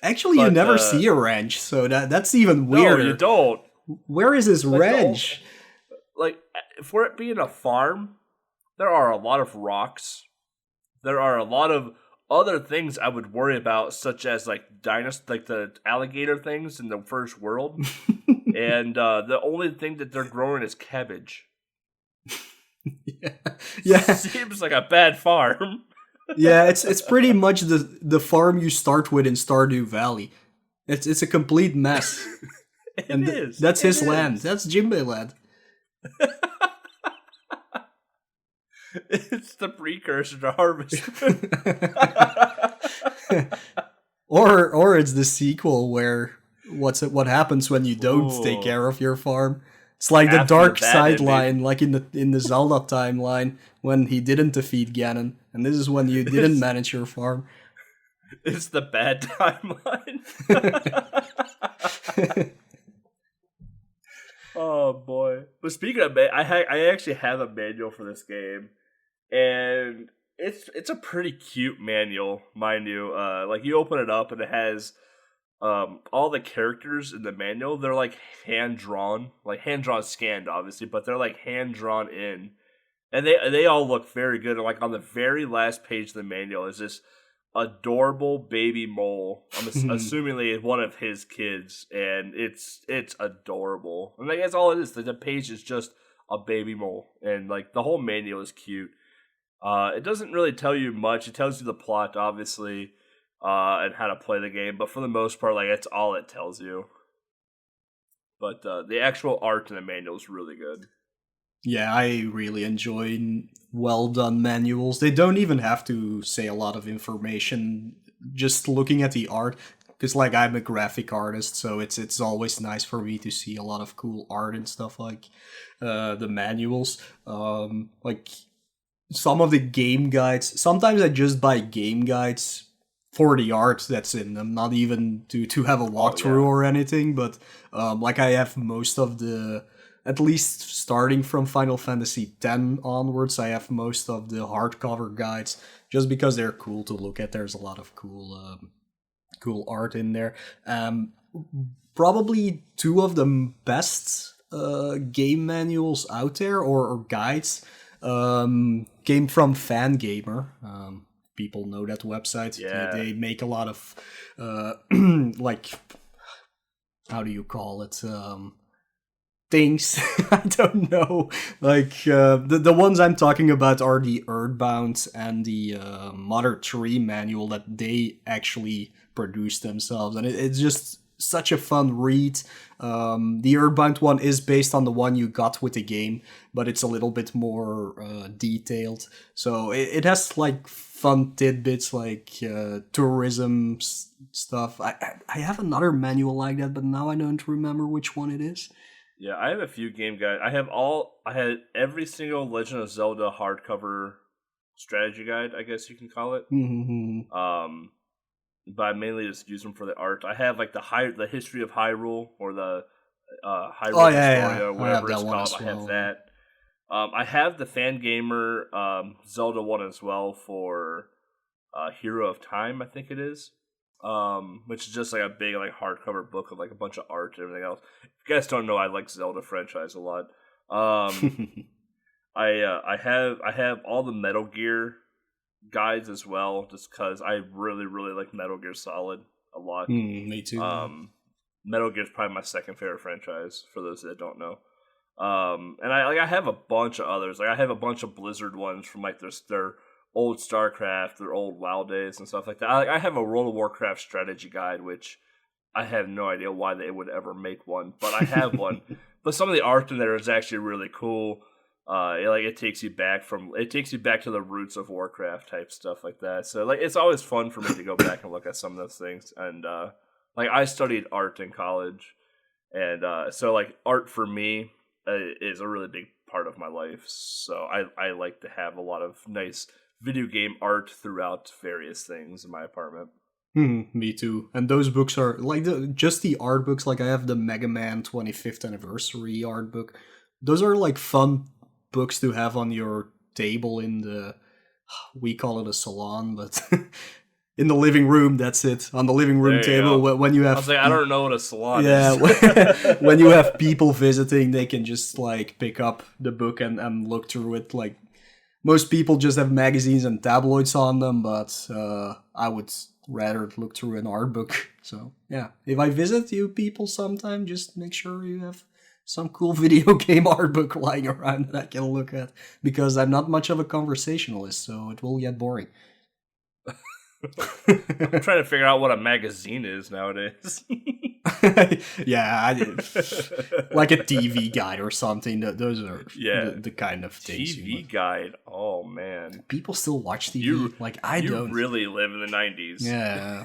Actually, you never see a ranch, so that's even weirder. No, you don't. Where is his ranch? For it being a farm, there are a lot of rocks. There are a lot of other things I would worry about, such as like the alligator things in the first world. And the only thing that they're growing is cabbage. Yeah. Seems like a bad farm. Yeah, it's pretty much the farm you start with in Stardew Valley. It's a complete mess. It is. That's his land. That's Jinbei Land. It's the precursor to Harvest. Or it's the sequel where what happens when you don't take Ooh. care of your farm. It's like the After dark that, sideline, like in the Zelda timeline when he didn't defeat Ganon, and this is when you didn't manage your farm. It's the bad timeline. Oh boy! But speaking of, I actually have a manual for this game, and it's a pretty cute manual, mind you. Like you open it up and it has all the characters in the manual. They're like hand drawn scanned, obviously, but they're like hand drawn in, And they all look very good. And like on the very last page of the manual is this adorable baby mole. I'm assumingly one of his kids, and it's adorable. And like that's all it is. The page is just a baby mole, and like the whole manual is cute. It doesn't really tell you much. It tells you the plot, obviously, and how to play the game. But for the most part, like that's all it tells you. But the actual art in the manual is really good. Yeah, I really enjoy well done manuals. They don't even have to say a lot of information. Just looking at the art, because like I'm a graphic artist, so it's always nice for me to see a lot of cool art and stuff like the manuals. Like some of the game guides. Sometimes I just buy game guides for the art that's in them, not even to have a walkthrough or anything. But like I have most of the, at least starting from Final Fantasy X onwards, I have most of the hardcover guides just because they're cool to look at. There's a lot of cool art in there. Probably two of the best game manuals out there or guides came from Fangamer. People know that website. Yeah. They make a lot of like, how do you call it? Things. I don't know. Like the ones I'm talking about are the Earthbound and the Mother 3 manual that they actually produced themselves, and it's just such a fun read. The Earthbound one is based on the one you got with the game, but it's a little bit more detailed. So it has like fun tidbits like tourism stuff. I have another manual like that, but now I don't remember which one it is. Yeah, I have a few game guides. I had every single Legend of Zelda hardcover strategy guide, I guess you can call it. Mm-hmm. But I mainly just use them for the art. I have like the history of Hyrule or the Hyrule Historia, whatever it's called. I have that. I have the Fangamer Zelda one as well for Hero of Time, I think it is. Which is just like a big like hardcover book of like a bunch of art and everything else. If you guys don't know, I like Zelda franchise a lot. I have all the Metal Gear guides as well, just because I really like Metal Gear Solid a lot. Me too. Metal Gear is probably my second favorite franchise for those that don't know. And I have a bunch of others. Like I have a bunch of Blizzard ones from like their old StarCraft, their old WoW days and stuff like that. I have a World of Warcraft strategy guide, which I have no idea why they would ever make one, but I have one. But some of the art in there is actually really cool. It takes you back to the roots of Warcraft type stuff like that. So like it's always fun for me to go back and look at some of those things. And like I studied art in college, and so like art for me is a really big part of my life. So I like to have a lot of nice video game art throughout various things in my apartment. Me too. And those books are like just the art books. Like I have the Mega Man 25th anniversary art book. Those are like fun books to have on your table in the, we call it a salon, but in the living room. That's it, on the living room table. When you have, I was like, I don't know what a salon is. Yeah, when you have people visiting, they can just like pick up the book and look through it. Like most people just have magazines and tabloids on them, but I would rather look through an art book. So yeah, if I visit you people sometime, just make sure you have some cool video game art book lying around that I can look at, because I'm not much of a conversationalist, so it will get boring. I'm trying to figure out what a magazine is nowadays. Yeah, like a TV guide or something. Those are the kind of things. TV guide. Oh man, people still watch TV. I don't. You really live in the 90s. Yeah.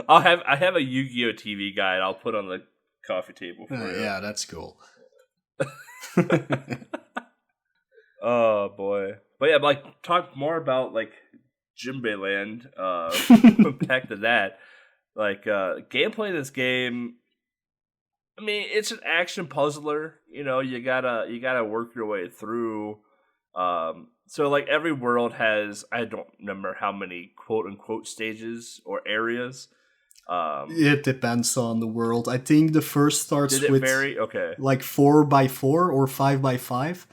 I have a Yu-Gi-Oh TV guide. I'll put on the coffee table for you. Yeah, that's cool. Oh boy. But yeah, like talk more about like Jinbei Land. Back to that. Like gameplay in this game, I mean, it's an action puzzler. You know, you gotta work your way through. So like every world has, I don't remember how many quote unquote stages or areas. It depends on the world. I think the first Did starts it with vary? Okay. like 4x4 or 5x5.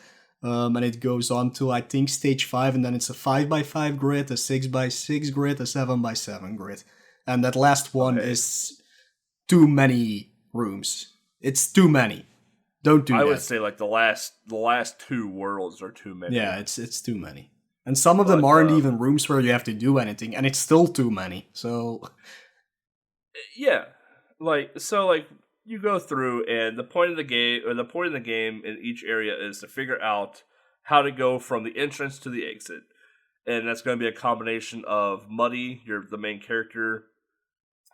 And it goes on to I think stage 5, and then it's a 5x5 grid, a 6x6 grid, a 7x7 grid. And that last one Okay. is too many rooms. It's too many. Don't do I would that. say like the last two worlds are too many. Yeah, it's too many. And some of them But aren't even rooms where you have to do anything, and it's still too many. So yeah, like you go through, and the point of the game, or the point of the game in each area is to figure out how to go from the entrance to the exit, and that's going to be a combination of Muddy, you're the main character,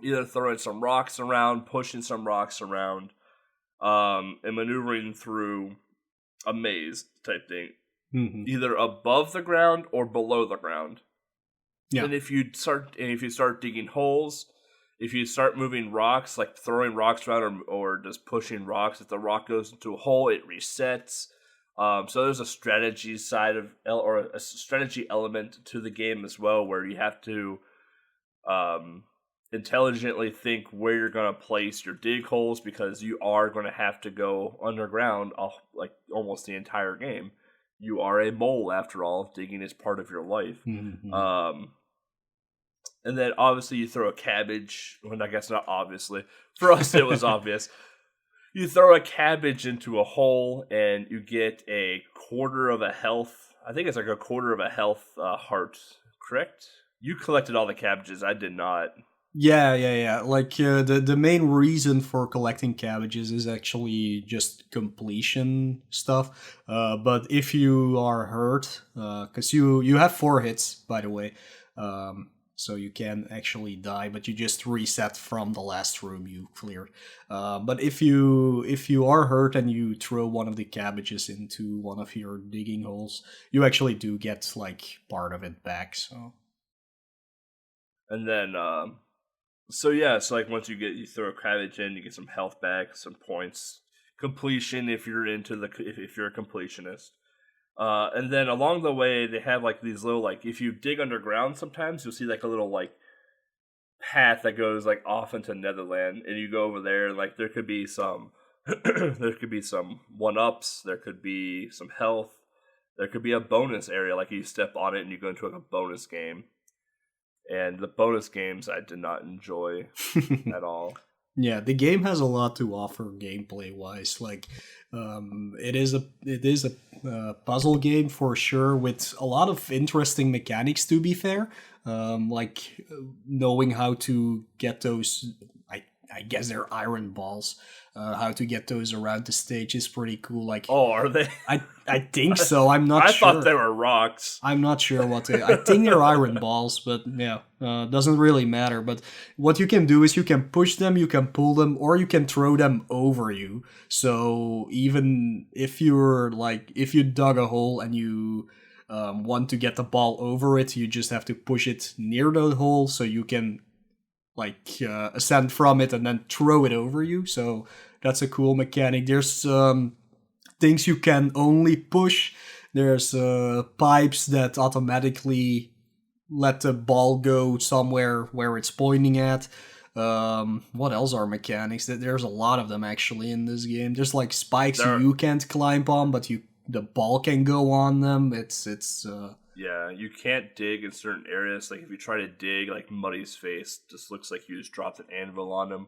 either throwing some rocks around, pushing some rocks around, and maneuvering through a maze type thing, mhm. either above the ground or below the ground. Yeah. And if you start digging holes, if you start moving rocks, like throwing rocks around or just pushing rocks, if the rock goes into a hole, it resets. So there's a strategy side or a strategy element to the game as well, where you have to um, intelligently think where you're going to place your dig holes, because you are going to have to go underground, like almost the entire game. You are a mole after all. Digging is part of your life. Mhm. Um, and then obviously you throw a cabbage. Well, I guess not obviously. For us, it was obvious. You throw a cabbage into a hole, and you get a quarter of a health. I think it's like a quarter of a health heart. Correct? You collected all the cabbages. I did not. Yeah. Like the main reason for collecting cabbages is actually just completion stuff. But if you are hurt, because you have 4 hits, by the way, so you can actually die, but you just reset from the last room you cleared. But if you are hurt and you throw one of the cabbages into one of your digging holes, you actually do get like part of it back. So And then, so yeah, so like once you throw a cabbage in, you get some health back, some points, completion if you're if you're a completionist. And then along the way, they have like these little, like, if you dig underground, sometimes you'll see like a little like path that goes like off into Netherland, and you go over there, and like there could be some there could be some one ups, there could be some health, there could be a bonus area, like you step on it and you go into like a bonus game. And the bonus games I did not enjoy at all. yeah, the game has a lot to offer gameplay wise. Like, it is a puzzle game for sure, with a lot of interesting mechanics. To be fair, like knowing how to get those. I guess they're iron balls. How to get those around the stage is pretty cool. Like, Oh, are they? I think so. I'm not I sure. thought they were rocks. I'm not sure what they. I think they're iron balls, but yeah, doesn't really matter. But what you can do is you can push them, you can pull them, or you can throw them over you. So even if if you dug a hole and you want to get the ball over it, you just have to push it near the hole so you can ascend from it and then throw it over you. So that's a cool mechanic. There's things you can only push. There's pipes that automatically let the ball go somewhere where it's pointing at. What else are mechanics? There's a lot of them actually in this game. There's like spikes There, you can't climb on, but the ball can go on them. It's yeah, you can't dig in certain areas. Like if you try to dig, like Muddy's face just looks like you just dropped an anvil on him.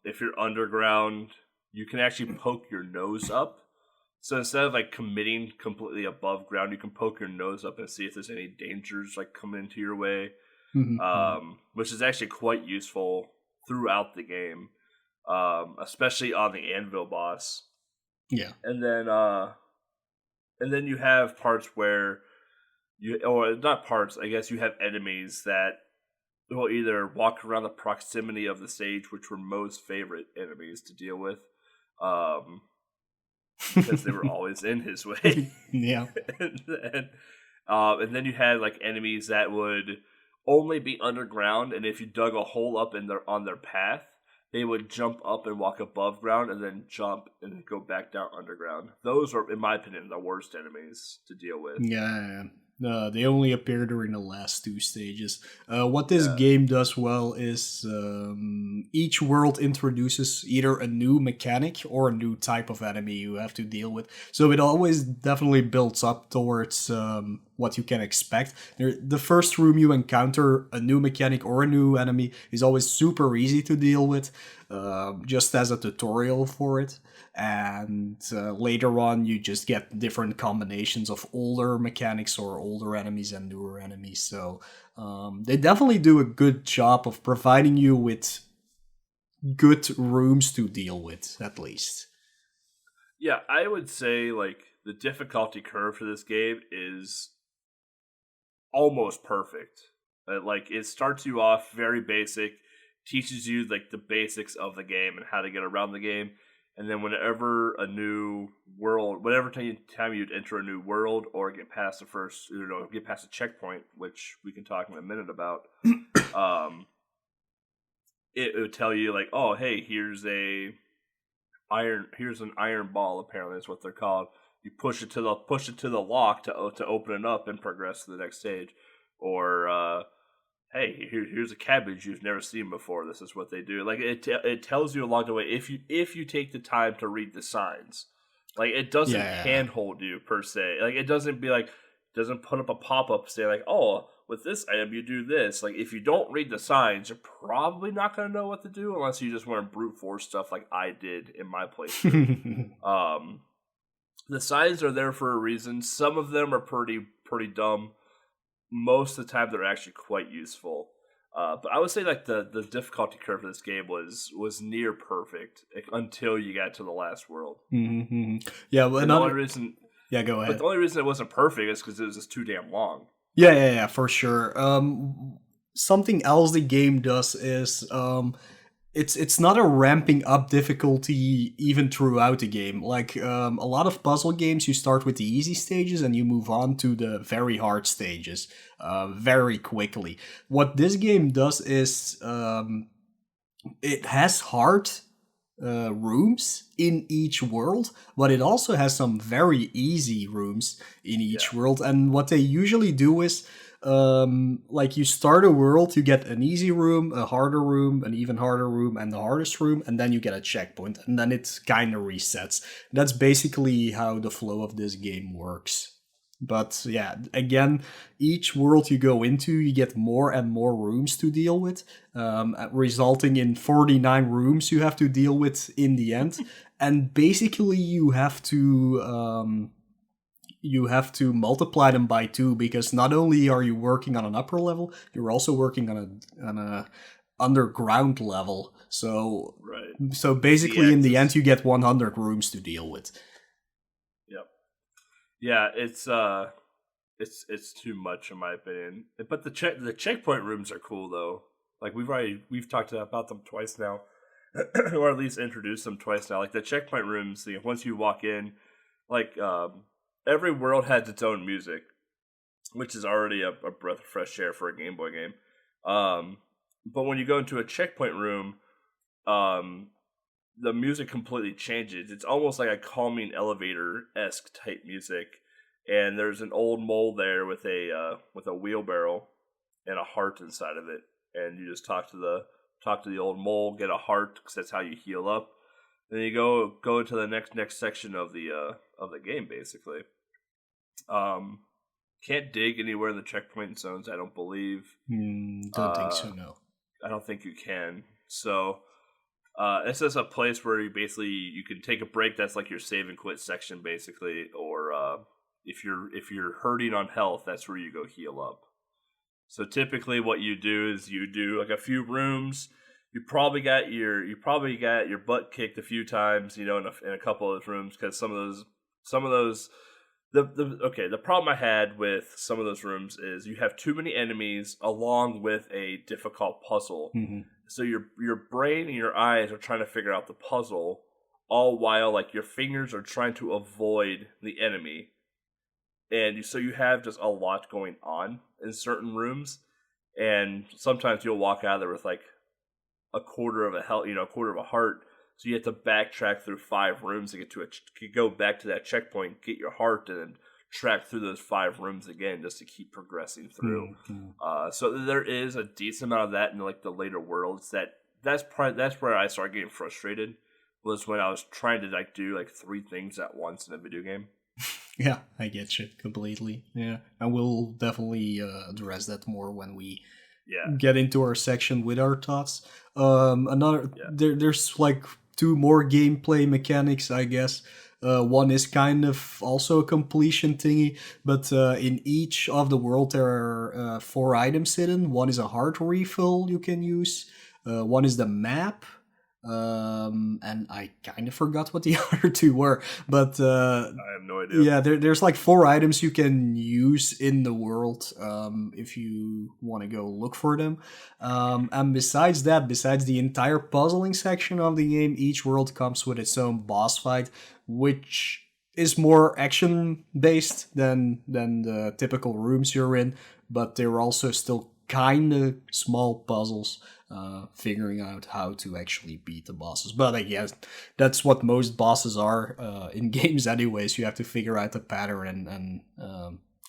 If you're underground, you can actually poke your nose up. So instead of like committing completely above ground, you can poke your nose up and see if there's any dangers like coming into your way, which is actually quite useful throughout the game, especially on the anvil boss. yeah. And then you have parts where or not parts, I guess you have enemies that will either walk around the proximity of the stage, which were Mo's favorite enemies to deal with, because they were always in his way. Yeah. And then you had like enemies that would only be underground, and if you dug a hole up on their path, they would jump up and walk above ground, and then jump and then go back down underground. Those are, in my opinion, the worst enemies to deal with. Yeah. They only appear during the last two stages. What this Yeah. game does well is each world introduces either a new mechanic or a new type of enemy you have to deal with. So it always definitely builds up towards what you can expect. The first room you encounter a new mechanic or a new enemy is always super easy to deal with, just as a tutorial for it. And later on you just get different combinations of older mechanics or older enemies and newer enemies. So they definitely do a good job of providing you with good rooms to deal with, at least. Yeah, I would say like the difficulty curve for this game is almost perfect. Like it starts you off very basic, teaches you like the basics of the game and how to get around the game, and then whenever a new world, whatever time you'd enter a new world or get past the first, get past a checkpoint, which we can talk in a minute about, um, it would tell you like, oh, hey, here's an iron ball. Apparently, is what they're called. You push it to the lock to open it up and progress to the next stage, or hey, here's a cabbage you've never seen before. This is what they do. Like it tells you along the way if you take the time to read the signs. Like it doesn't Yeah. handhold you per se. Like it doesn't put up a pop up saying like, oh, with this item you do this. Like if you don't read the signs, you're probably not gonna know what to do unless you just want to brute force stuff like I did in my playthrough. Um, the signs are there for a reason. Some of them are pretty dumb. Most of the time, they're actually quite useful. But I would say like the difficulty curve of this game was near perfect until you got to the last world. Yeah, well, And the only another. reason, Yeah, go but ahead. the only reason it wasn't perfect is because it was just too damn long. Yeah, for sure. Something else the game does is it's not a ramping up difficulty even throughout the game. Like a lot of puzzle games, you start with the easy stages and you move on to the very hard stages very quickly. What this game does is it has hard rooms in each world, but it also has some very easy rooms in each Yeah, world. And what they usually do is, like, you start a world, you get an easy room, a harder room, an even harder room, and the hardest room, and then you get a checkpoint, and then it kind of resets. That's basically how the flow of this game works. But yeah, again, each world you go into, you get more and more rooms to deal with, resulting in 49 rooms you have to deal with in the end. And basically, you have to multiply them by two, because not only are you working on an upper level, you're also working on a underground level. right. So Z basically, in the end, axis. you get 100 rooms to deal with. Yep. Yeah, it's too much in my opinion. But the checkpoint rooms are cool though. Like we've talked about them twice now, or at least introduced them twice now. Like the checkpoint rooms, once you walk in, like every world has its own music, which is already a breath of fresh air for a Game Boy game. But when you go into a checkpoint room, um, the music completely changes. It's almost like a calming elevator esque type music. And there's an old mole there with a wheelbarrow and a heart inside of it. And you just talk to the old mole, get a heart because that's how you heal up. Then you go into the next section of the game basically. Um, can't dig anywhere in the checkpoint zones. I don't believe. Don't think Uh, so, no. I don't think you can. So it's just a place where you can take a break. That's like your save and quit section, basically. Or if you're hurting on health, that's where you go heal up. So typically, what you do is you do like a few rooms. You probably got your butt kicked a few times, in a couple of those rooms because some of those the problem I had with some of those rooms is you have too many enemies along with a difficult puzzle. Hmm. So your brain and your eyes are trying to figure out the puzzle, all while like your fingers are trying to avoid the enemy, so you have just a lot going on in certain rooms, and sometimes you'll walk out of there with like a quarter of a health, a quarter of a heart. So you have to backtrack through 5 rooms to get to go back to that checkpoint, get your heart, and then track through those 5 rooms again just to keep progressing through. So there is a decent amount of that in like the later worlds. That's where I started getting frustrated. Was when I was trying to like do like 3 things at once in a video game. Yeah, I get you completely. Yeah, and we'll definitely address that more when we get into our section with our thoughts. There's like 2 more gameplay mechanics, I guess. One is kind of also a completion thingy, but in each of the world there are 4 items hidden. One is a heart refill you can use. One is the map. And I kind of forgot what the other 2 were, but I have no idea. Yeah, there's like 4 items you can use in the world if you want to go look for them. And besides the entire puzzling section of the game, each world comes with its own boss fight, which is more action based than the typical rooms you're in, but they're also still kind of small puzzles. Figuring out how to actually beat the bosses. But I guess that's what most bosses are in games anyways. You have to figure out the pattern and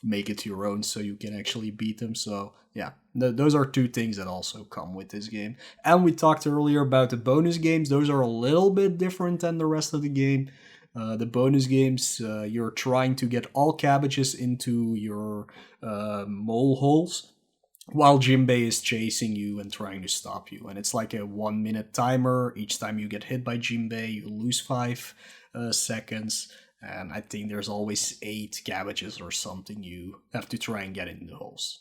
make it your own so you can actually beat them. So yeah, those are 2 things that also come with this game. And we talked earlier about the bonus games. Those are a little bit different than the rest of the game. The bonus games, you're trying to get all cabbages into your mole holes, while Jinbei is chasing you and trying to stop you. And it's like a 1-minute timer. Each time you get hit by Jinbei, you lose 5 seconds. And I think there's always 8 cabbages or something you have to try and get in the holes.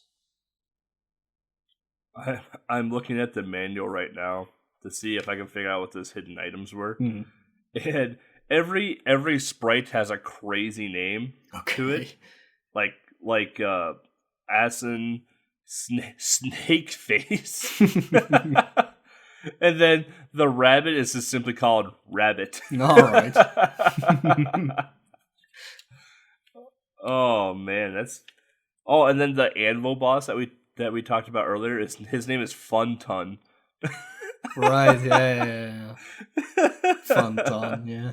I'm looking at the manual right now to see if I can figure out what those hidden items were. And every sprite has a crazy name to it. Like Asin... Snake face. And then the rabbit is just simply called Rabbit. All right. Oh man, that's... Oh, and then the anvil boss that we talked about earlier, his name is Fun Ton. Right, yeah. Fun Ton, yeah.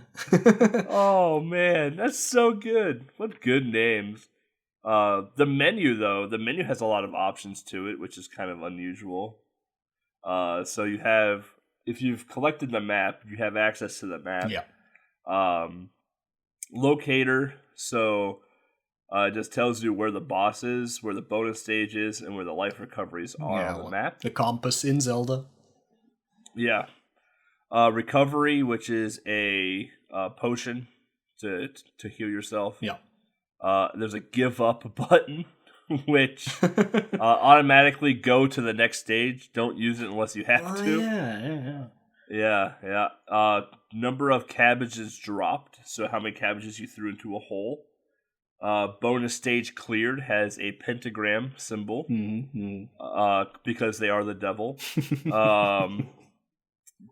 Oh man, that's so good. What good names. The menu has a lot of options to it, which is kind of unusual. So you have, if you've collected the map, you have access to the map. Yeah. Locator, so it just tells you where the boss is, where the bonus stage is, and where the life recoveries are on the map. The compass in Zelda. Yeah. Recovery, which is a potion to heal yourself. Yeah. There's a give up button, which automatically go to the next stage. Don't use it unless you have to. Yeah. Number of cabbages dropped, so how many cabbages you threw into a hole. Bonus stage cleared has a pentagram symbol, because they are the devil.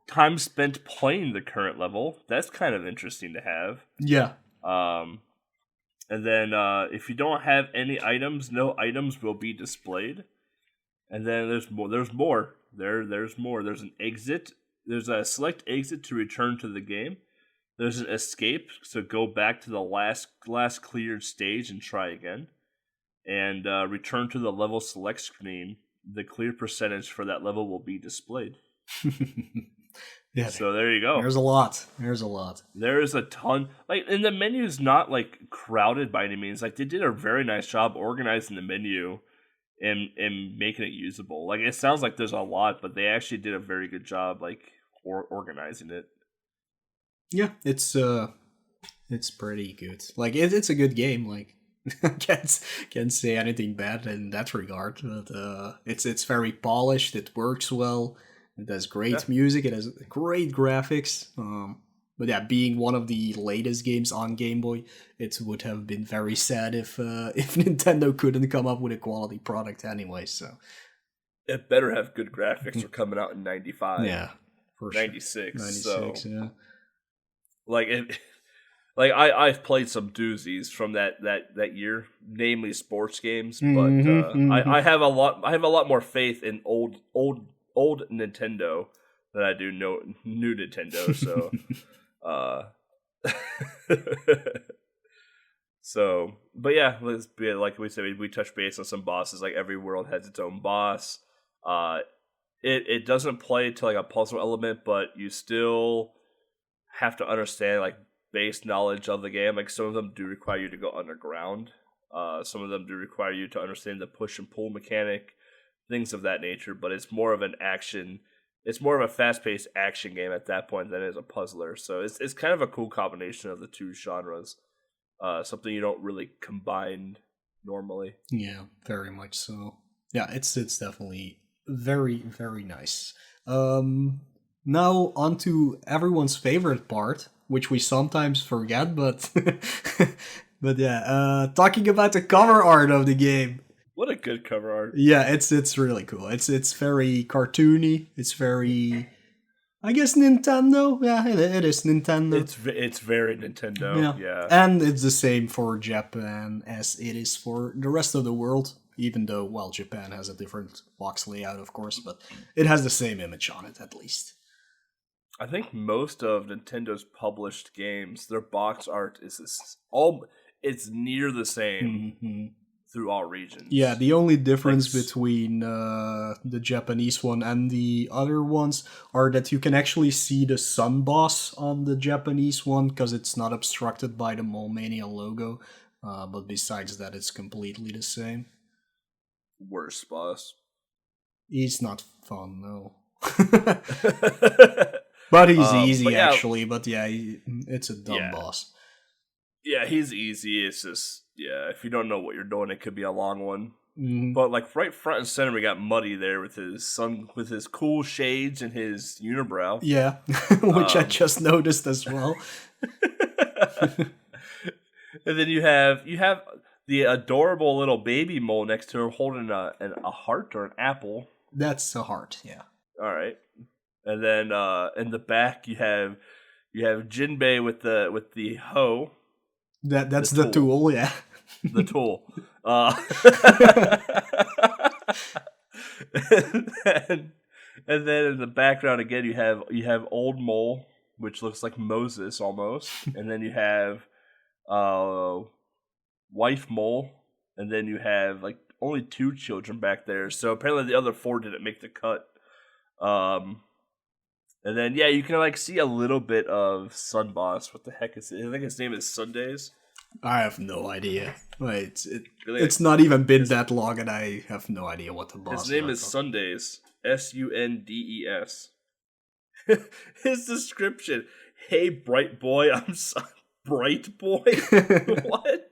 Time spent playing the current level. That's kind of interesting to have. Yeah. And then if you don't have any items, no items will be displayed. And then there's more. There's more. There's an exit. There's a select exit to return to the game. There's an escape, so go back to the last cleared stage and try again. And return to the level select screen. The clear percentage for that level will be displayed. Yeah. So there you go. There's a lot. There is a ton. Like, and the menu's not like crowded by any means. Like, they did a very nice job organizing the menu and making it usable. Like, it sounds like there's a lot, but they actually did a very good job like organizing it. Yeah, it's pretty good. Like, it's a good game. Like, can't say anything bad in that regard. But it's very polished. It works well. It has great music. It has great graphics. But yeah, being one of the latest games on Game Boy, it would have been very sad if Nintendo couldn't come up with a quality product anyway. So it better have good graphics. We're coming out in 95. Yeah, for 96. Sure. 96. So, yeah. I've played some doozies from that year, namely sports games. But I have a lot more faith in old Nintendo than I do new Nintendo. So, So, but yeah, let's be like we said, we touched base on some bosses. Like every world has its own boss. Uh, it doesn't play to like a puzzle element, but you still have to understand like base knowledge of the game. Like some of them do require you to go underground. Some of them do require you to understand the push and pull mechanic, things of that nature. But it's more of an action. It's more of a fast-paced action game at that point than it is a puzzler. So it's kind of a cool combination of the two genres. Something you don't really combine normally. Yeah, very much so. Yeah, it's definitely very, very nice. Now on to everyone's favorite part, which we sometimes forget, but but yeah, talking about the cover art of the game. What a good cover art! Yeah, it's really cool. It's very cartoony. It's very, I guess, Nintendo. Yeah, it is Nintendo. It's very Nintendo. Yeah, And it's the same for Japan as it is for the rest of the world. Even though, well, Japan has a different box layout, of course, but it has the same image on it at least. I think most of Nintendo's published games, their box art is it's near the same through all regions. Yeah, the only difference between the Japanese one and the other ones are that you can actually see the sun boss on the Japanese one because it's not obstructed by the Mania logo. But besides that, it's completely the same. Worst boss. He's not fun, no. But he's easy, actually. But yeah, it's a dumb boss. Yeah, he's easy. It's just, if you don't know what you're doing, it could be a long one. Mm-hmm. But like right front and center, we got Muddy there with his cool shades and his unibrow. Yeah, which I just noticed as well. And then you have the adorable little baby mole next to him holding a heart or an apple. That's a heart, yeah. All right. And then in the back you have Jinbei with the hoe. That's the tool, yeah. The tool. And then in the background again you have Old Mole, which looks like Moses almost, and then you have Wife Mole, and then you have like only 2 children back there. So apparently the other 4 didn't make the cut. And then you can like see a little bit of Sun Boss. What the heck is it? I think his name is Sundays. I have no idea. It's not even been that long, and I have no idea what the boss is. His name is Sundays. Sundes. His description: "Hey, bright boy, bright boy. What?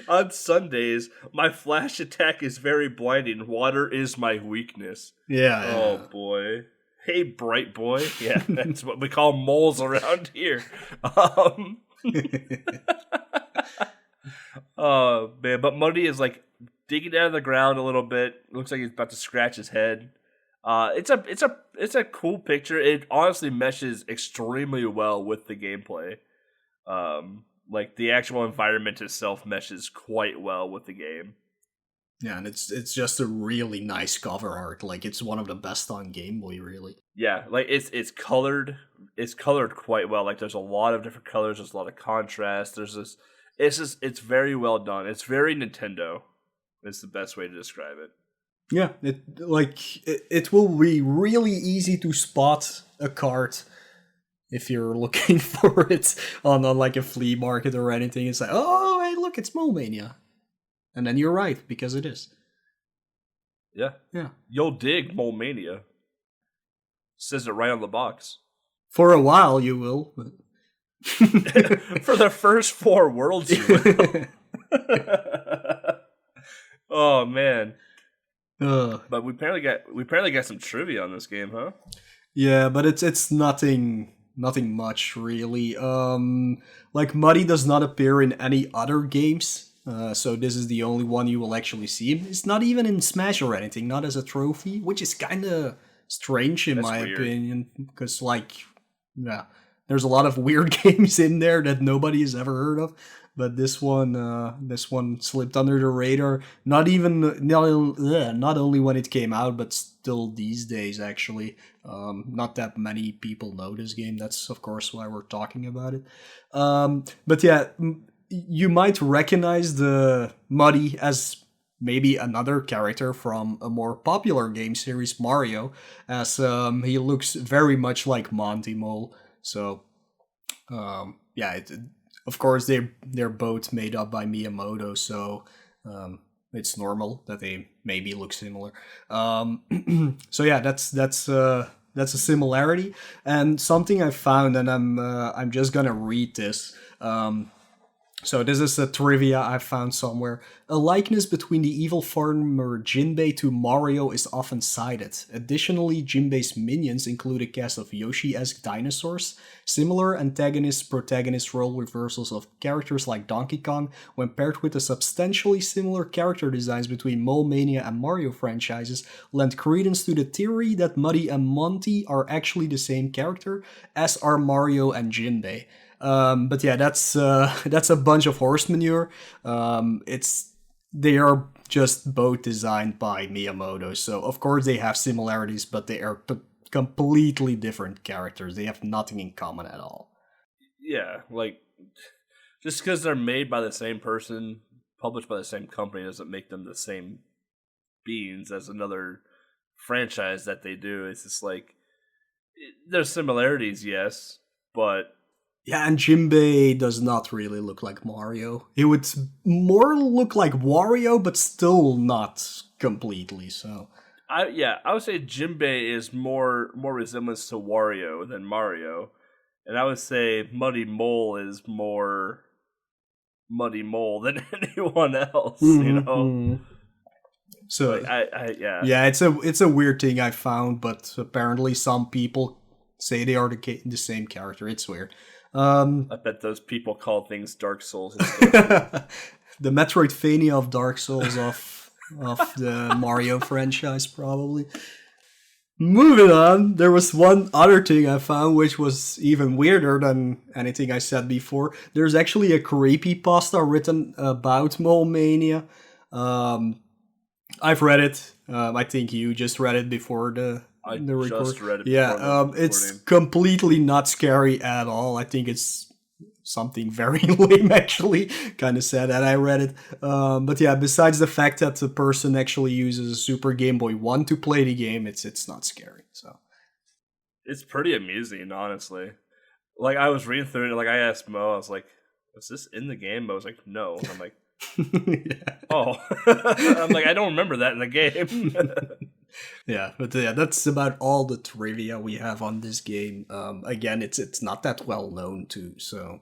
On Sundays, my flash attack is very blinding. Water is my weakness." Yeah. Oh boy. Hey, bright boy. Yeah, that's what we call moles around here. Oh man, but Muddy is like digging out of the ground a little bit. Looks like he's about to scratch his head. It's a cool picture. It honestly meshes extremely well with the gameplay. Like the actual environment itself meshes quite well with the game. Yeah, and it's just a really nice cover art. Like it's one of the best on Game Boy, really. Yeah, like it's colored quite well. Like there's a lot of different colors. There's a lot of contrast. It's very well done. It's very Nintendo. Is the best way to describe it. Yeah, it will be really easy to spot a cart if you're looking for it on like a flea market or anything. It's like, oh, hey, look, it's Mole Mania. And then you're right, because it is. Yeah. Yeah. You'll dig Mole Mania. Says it right on the box. For a while, you will. For the first 4 worlds, you will. Oh man. But we apparently got some trivia on this game, huh? Yeah, but it's nothing much really. Like Muddy does not appear in any other games. So this is the only one you will actually see. It's not even in Smash or anything, not as a trophy, which is kind of strange in my opinion, because there's a lot of weird games in there that nobody has ever heard of. But this one slipped under the radar. Not only when it came out, but still these days actually. Not that many people know this game. That's of course why we're talking about it. But yeah. you might recognize the Muddy as maybe another character from a more popular game series, Mario, as he looks very much like Monty Mole. So, yeah, of course they're both made up by Miyamoto, so it's normal that they maybe look similar. So yeah, that's a similarity, and something I found, and I'm just gonna read this. So this is a trivia I found somewhere. A likeness between the evil farmer Jinbei to Mario is often cited. Additionally, Jinbei's minions include a cast of Yoshi-esque dinosaurs, similar antagonist-protagonist role reversals of characters like Donkey Kong, when paired with the substantially similar character designs between Mania and Mario franchises, lend credence to the theory that Muddy and Monty are actually the same character, as are Mario and Jinbei. But yeah, that's a bunch of horse manure. They are just both designed by Miyamoto, so of course they have similarities, but they are completely different characters. They have nothing in common at all. Yeah, like just because they're made by the same person, published by the same company, doesn't make them the same beings as another franchise that they do. It's just like there's similarities, yes, but yeah, and Jinbei does not really look like Mario. He would more look like Wario, but still not completely. So, I would say Jinbei is more resemblance to Wario than Mario, and I would say Muddy Mole is more Muddy Mole than anyone else. You know. So yeah, it's a weird thing I found, but apparently some people say they are the same character. It's weird. I bet those people call things Dark Souls. The Metroidvania of Dark Souls of the Mario franchise, probably. Moving on, there was one other thing I found which was even weirder than anything I said before. There's actually a creepypasta written about Mole Mania. I've read it. I think you just read it before the just read it. It's completely not scary at all. I think it's something very lame, actually. Kind of sad that I read it. But yeah, besides the fact that the person actually uses a Super Game Boy 1 to play the game, it's not scary. So it's pretty amusing, honestly. Like I was reading through it, like I asked Mo, I was like, "Was this in the game?" Mo was like, "No." And I'm like, yeah. Oh, I'm like, I don't remember that in the game. Yeah, but yeah, that's about all the trivia we have on this game. Again, it's not that well known too, so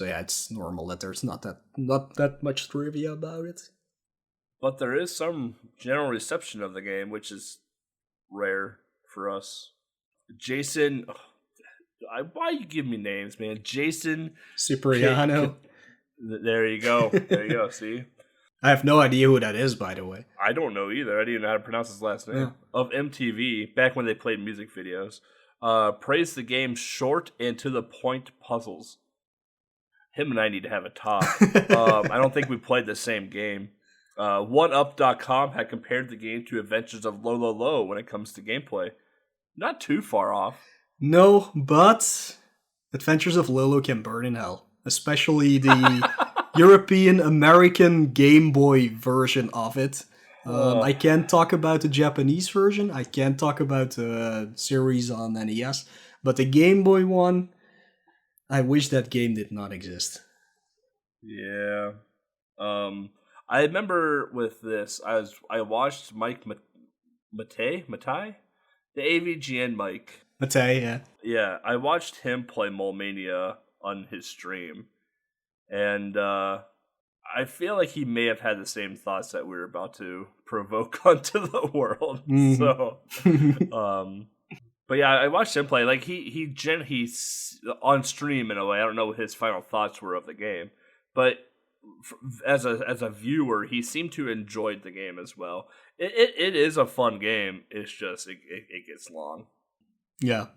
yeah, it's normal that there's not that much trivia about it. But there is some general reception of the game, which is rare for us. Jason, why you give me names, man? Jason Cipriano. There you go. There you go. See. I have no idea who that is, by the way. I don't know either. I didn't even know how to pronounce his last name. Yeah. Of MTV, back when they played music videos, praised the game's short and to the point puzzles. Him and I need to have a talk. I don't think we played the same game. OneUp.com had compared the game to Adventures of Lo when it comes to gameplay. Not too far off. No, but Adventures of Lolo can burn in hell. Especially the European American Game Boy version of it. I can't talk about the Japanese version. I can't talk about the series on NES. But the Game Boy one, I wish that game did not exist. Yeah. I remember with this, I watched Mike Matei, the AVGN Mike. Matei, yeah. Yeah, I watched him play Mole Mania on his stream, and I feel like he may have had the same thoughts that we were about to provoke onto the world. Mm-hmm. So, but yeah, I watched him play. Like he's on stream in a way. I don't know what his final thoughts were of the game, but as a viewer, he seemed to enjoy the game as well. It is a fun game. It's just it gets long. Yeah,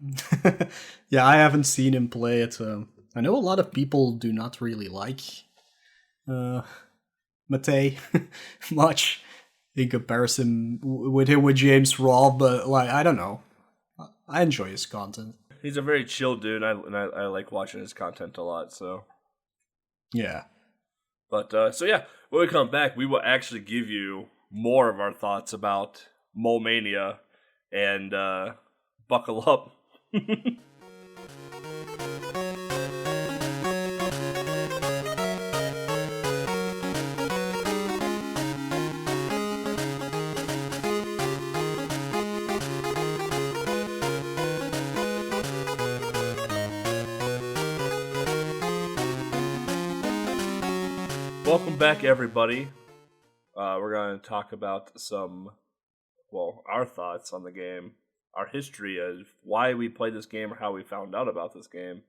yeah. I haven't seen him play it. I know a lot of people do not really like Matei much in comparison with him with James Rolfe, but like I don't know. I enjoy his content. He's a very chill dude, and I like watching his content a lot. So yeah. But so yeah, when we come back, we will actually give you more of our thoughts about Mole Mania, and buckle up. Welcome back, everybody. We're going to talk about our thoughts on the game, our history of why we played this game or how we found out about this game.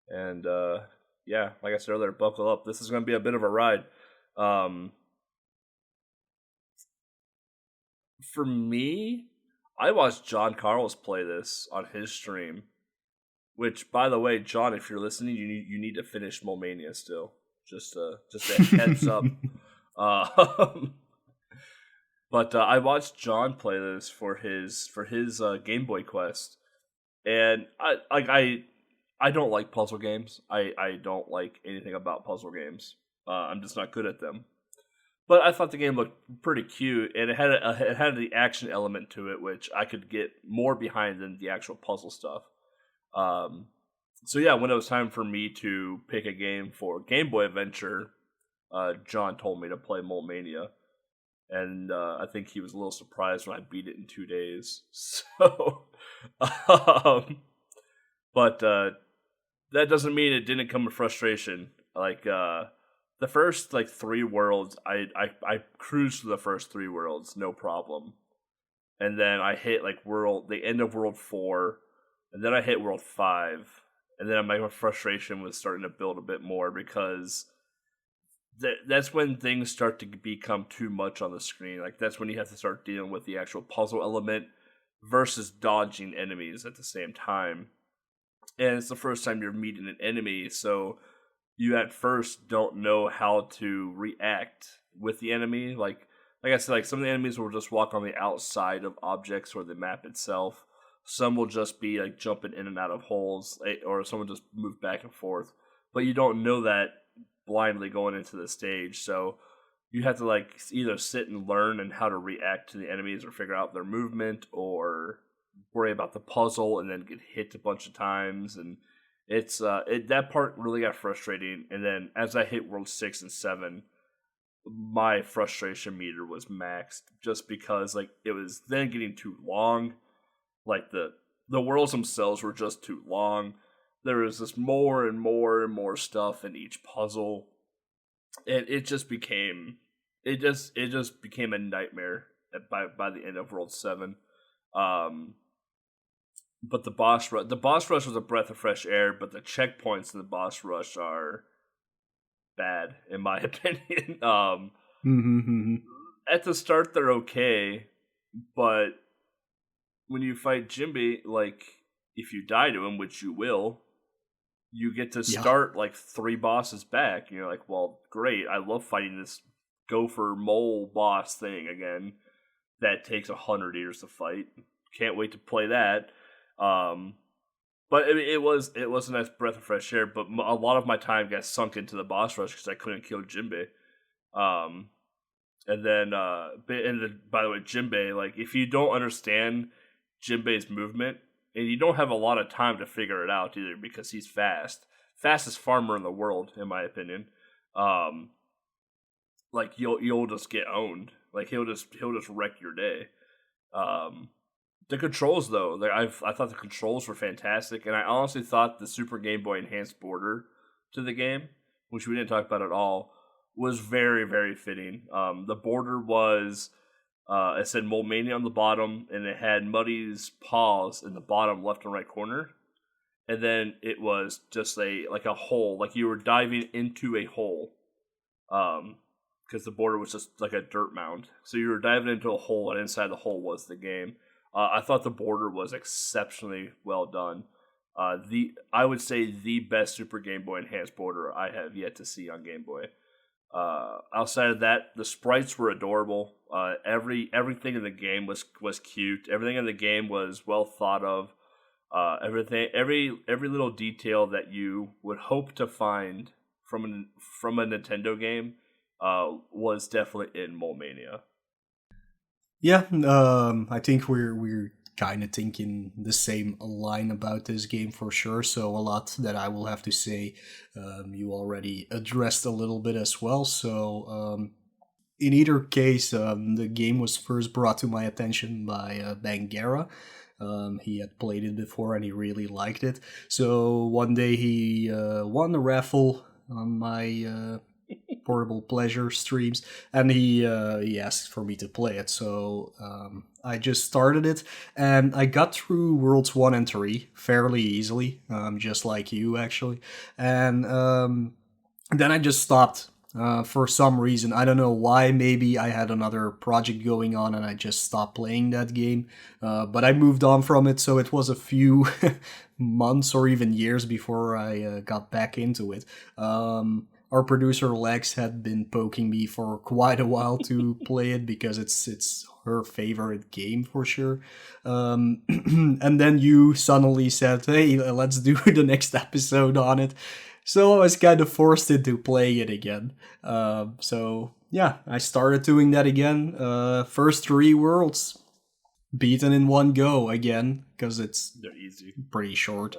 And yeah, like I said earlier, buckle up. This is going to be a bit of a ride. For me, I watched John Carlos play this on his stream. Which, by the way, John, if you're listening, you need to finish Mole Mania still. Just a heads up. But I watched John play this for his Game Boy Quest, and I don't like puzzle games. I don't like anything about puzzle games. I'm just not good at them. But I thought the game looked pretty cute, and it had the action element to it, which I could get more behind than the actual puzzle stuff. So yeah, when it was time for me to pick a game for Game Boy Adventure, John told me to play Mole Mania, and I think he was a little surprised when I beat it in 2 days. So, but that doesn't mean it didn't come with frustration. Like the first 3 worlds, I cruised through the first 3 worlds, no problem, and then I hit the end of World 4, and then I hit World 5. And then my frustration was starting to build a bit more because that's when things start to become too much on the screen. Like, that's when you have to start dealing with the actual puzzle element versus dodging enemies at the same time. And it's the first time you're meeting an enemy, so you at first don't know how to react with the enemy. Like I said, some of the enemies will just walk on the outside of objects or the map itself. Some will just be jumping in and out of holes, or some will just move back and forth. But you don't know that blindly going into the stage, so you have to either sit and learn and how to react to the enemies, or figure out their movement, or worry about the puzzle and then get hit a bunch of times. And it's that part really got frustrating. And then as I hit World 6 and 7, my frustration meter was maxed, just because it was then getting too long. The worlds themselves were just too long. There was just more and more and more stuff in each puzzle, and it just became a nightmare by the end of World 7. But the boss rush was a breath of fresh air, but the checkpoints in the boss rush are bad, in my opinion. At the start they're okay, but when you fight Jimbe, if you die to him, which you will, you get to start 3 bosses back. And you're like, well, great. I love fighting this gopher mole boss thing again. That takes 100 years to fight. Can't wait to play that. But it was a nice breath of fresh air. But a lot of my time got sunk into the boss rush because I couldn't kill Jimbe. And then, by the way, Jimbe, if you don't understand Jimbe's movement, and you don't have a lot of time to figure it out either, because he's fastest farmer in the world, in my opinion. You'll just get owned. He'll just wreck your day. The controls though, I thought the controls were fantastic, and I honestly thought the Super Game Boy enhanced border to the game, which we didn't talk about at all, was very, very fitting. The border was. It said Mole Mania on the bottom, and it had Muddy's paws in the bottom left and right corner. And then it was just a hole, you were diving into a hole. Because the border was just like a dirt mound. So you were diving into a hole, and inside the hole was the game. I thought the border was exceptionally well done. I would say the best Super Game Boy enhanced border I have yet to see on Game Boy. Outside of that, the sprites were adorable. Everything in the game was cute. Everything in the game was well thought of. Every little detail that you would hope to find from a Nintendo game was definitely in Mania. Yeah, I think we're kind of thinking the same line about this game for sure. So a lot that I will have to say, you already addressed a little bit as well. So in either case, the game was first brought to my attention by Bangera. He had played it before and he really liked it. So one day he won a raffle on my portable pleasure streams, and he asked for me to play it. So I just started it, and I got through Worlds 1 and 3 fairly easily, just like you actually. And then I just stopped. For some reason, I don't know why. Maybe I had another project going on and I just stopped playing that game. But I moved on from it, so it was a few months or even years before I got back into it. Our producer Lex had been poking me for quite a while to play it because it's her favorite game for sure. And then you suddenly said, "Hey, let's do the next episode on it." So I was kind of forced into playing it again. So yeah, I started doing that again. First 3 worlds beaten in one go again because They're easy, pretty short.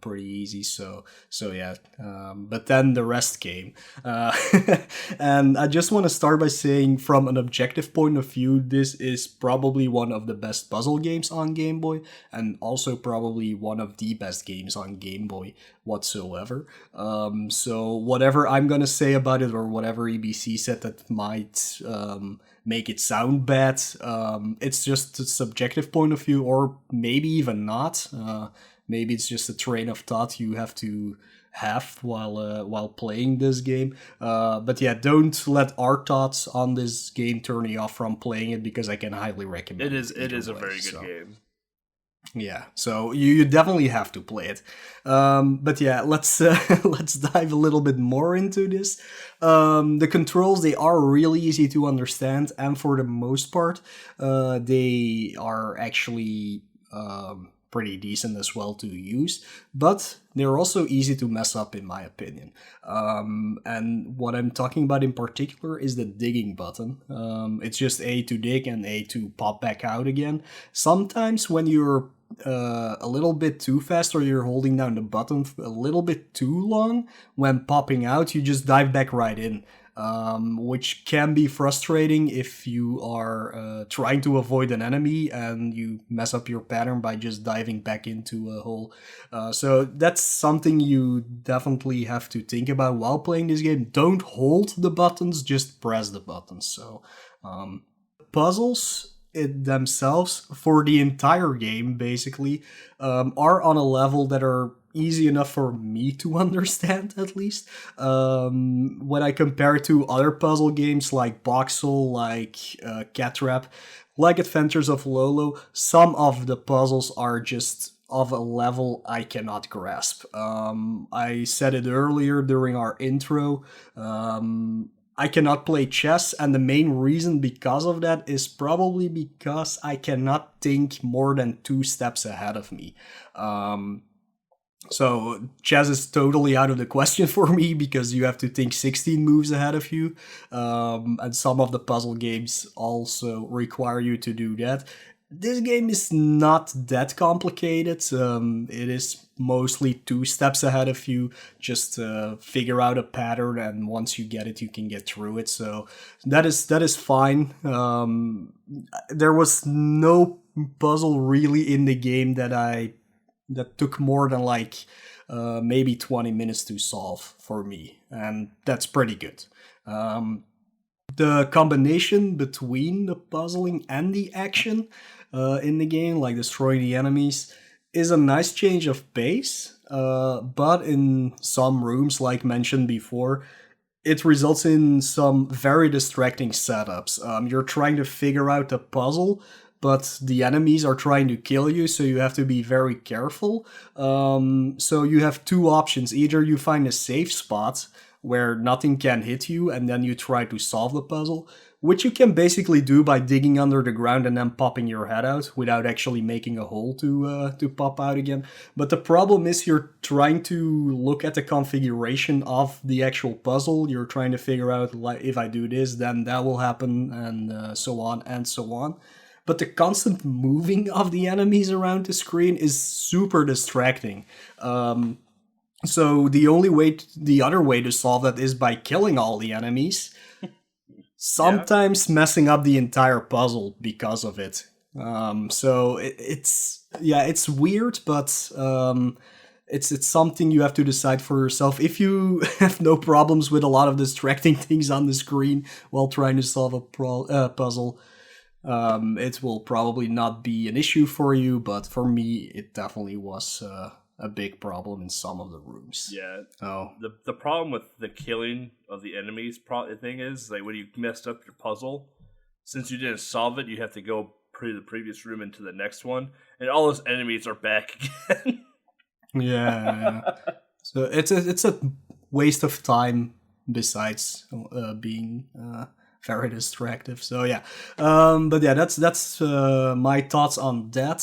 Pretty easy, so yeah. But then the rest came, and I just want to start by saying, from an objective point of view, this is probably one of the best puzzle games on Game Boy, and also probably one of the best games on Game Boy whatsoever. So whatever I'm gonna say about it, or whatever EBC said that might make it sound bad, it's just a subjective point of view, or maybe even not. Maybe it's just a train of thought you have to have while playing this game. But yeah, don't let our thoughts on this game turn you off from playing it, because I can highly recommend it. It is a very good game. Yeah, so you definitely have to play it. But yeah, let's let's dive a little bit more into this. The controls, they are really easy to understand, and for the most part, they are actually pretty decent as well to use, but they're also easy to mess up in my opinion. And what I'm talking about in particular is the digging button. It's just A to dig and A to pop back out again. Sometimes when you're a little bit too fast, or you're holding down the button a little bit too long, when popping out, you just dive back right in. Which can be frustrating if you are trying to avoid an enemy and you mess up your pattern by just diving back into a hole. So that's something you definitely have to think about while playing this game. Don't hold the buttons, just press the buttons. So puzzles themselves for the entire game basically are on a level that are easy enough for me to understand, at least. When I compare it to other puzzle games like Boxel, like Cat Trap, like Adventures of Lolo, some of the puzzles are just of a level I cannot grasp. I said it earlier during our intro. I cannot play chess, and the main reason because of that is probably because I cannot think more than 2 steps ahead of me. So chess is totally out of the question for me, because you have to think 16 moves ahead of you, and some of the puzzle games also require you to do that. This game is not that complicated. It is mostly 2 steps ahead of you. Just figure out a pattern, and once you get it, you can get through it. So that is fine. There was no puzzle really in the game that took more than like maybe 20 minutes to solve for me, and that's pretty good. The combination between the puzzling and the action in the game, like destroying the enemies, is a nice change of pace, but in some rooms, like mentioned before, it results in some very distracting setups. You're trying to figure out the puzzle, but the enemies are trying to kill you, so you have to be very careful. So you have 2 options. Either you find a safe spot where nothing can hit you, and then you try to solve the puzzle, which you can basically do by digging under the ground and then popping your head out without actually making a hole to pop out again. But the problem is you're trying to look at the configuration of the actual puzzle. You're trying to figure out, like, if I do this, then that will happen, and so on and so on. But the constant moving of the enemies around the screen is super distracting. So the other way to solve that is by killing all the enemies. Sometimes messing up the entire puzzle because of it. So it's weird, but it's something you have to decide for yourself. If you have no problems with a lot of distracting things on the screen while trying to solve a puzzle, it will probably not be an issue for you. But for me, it definitely was a big problem in some of the rooms. Yeah. Oh. The problem with the killing of the enemies thing is, like, when you messed up your puzzle, since you didn't solve it, you have to go the previous room into the next one, and all those enemies are back again. Yeah. So it's a waste of time besides being very distractive. So yeah, but yeah, that's my thoughts on that.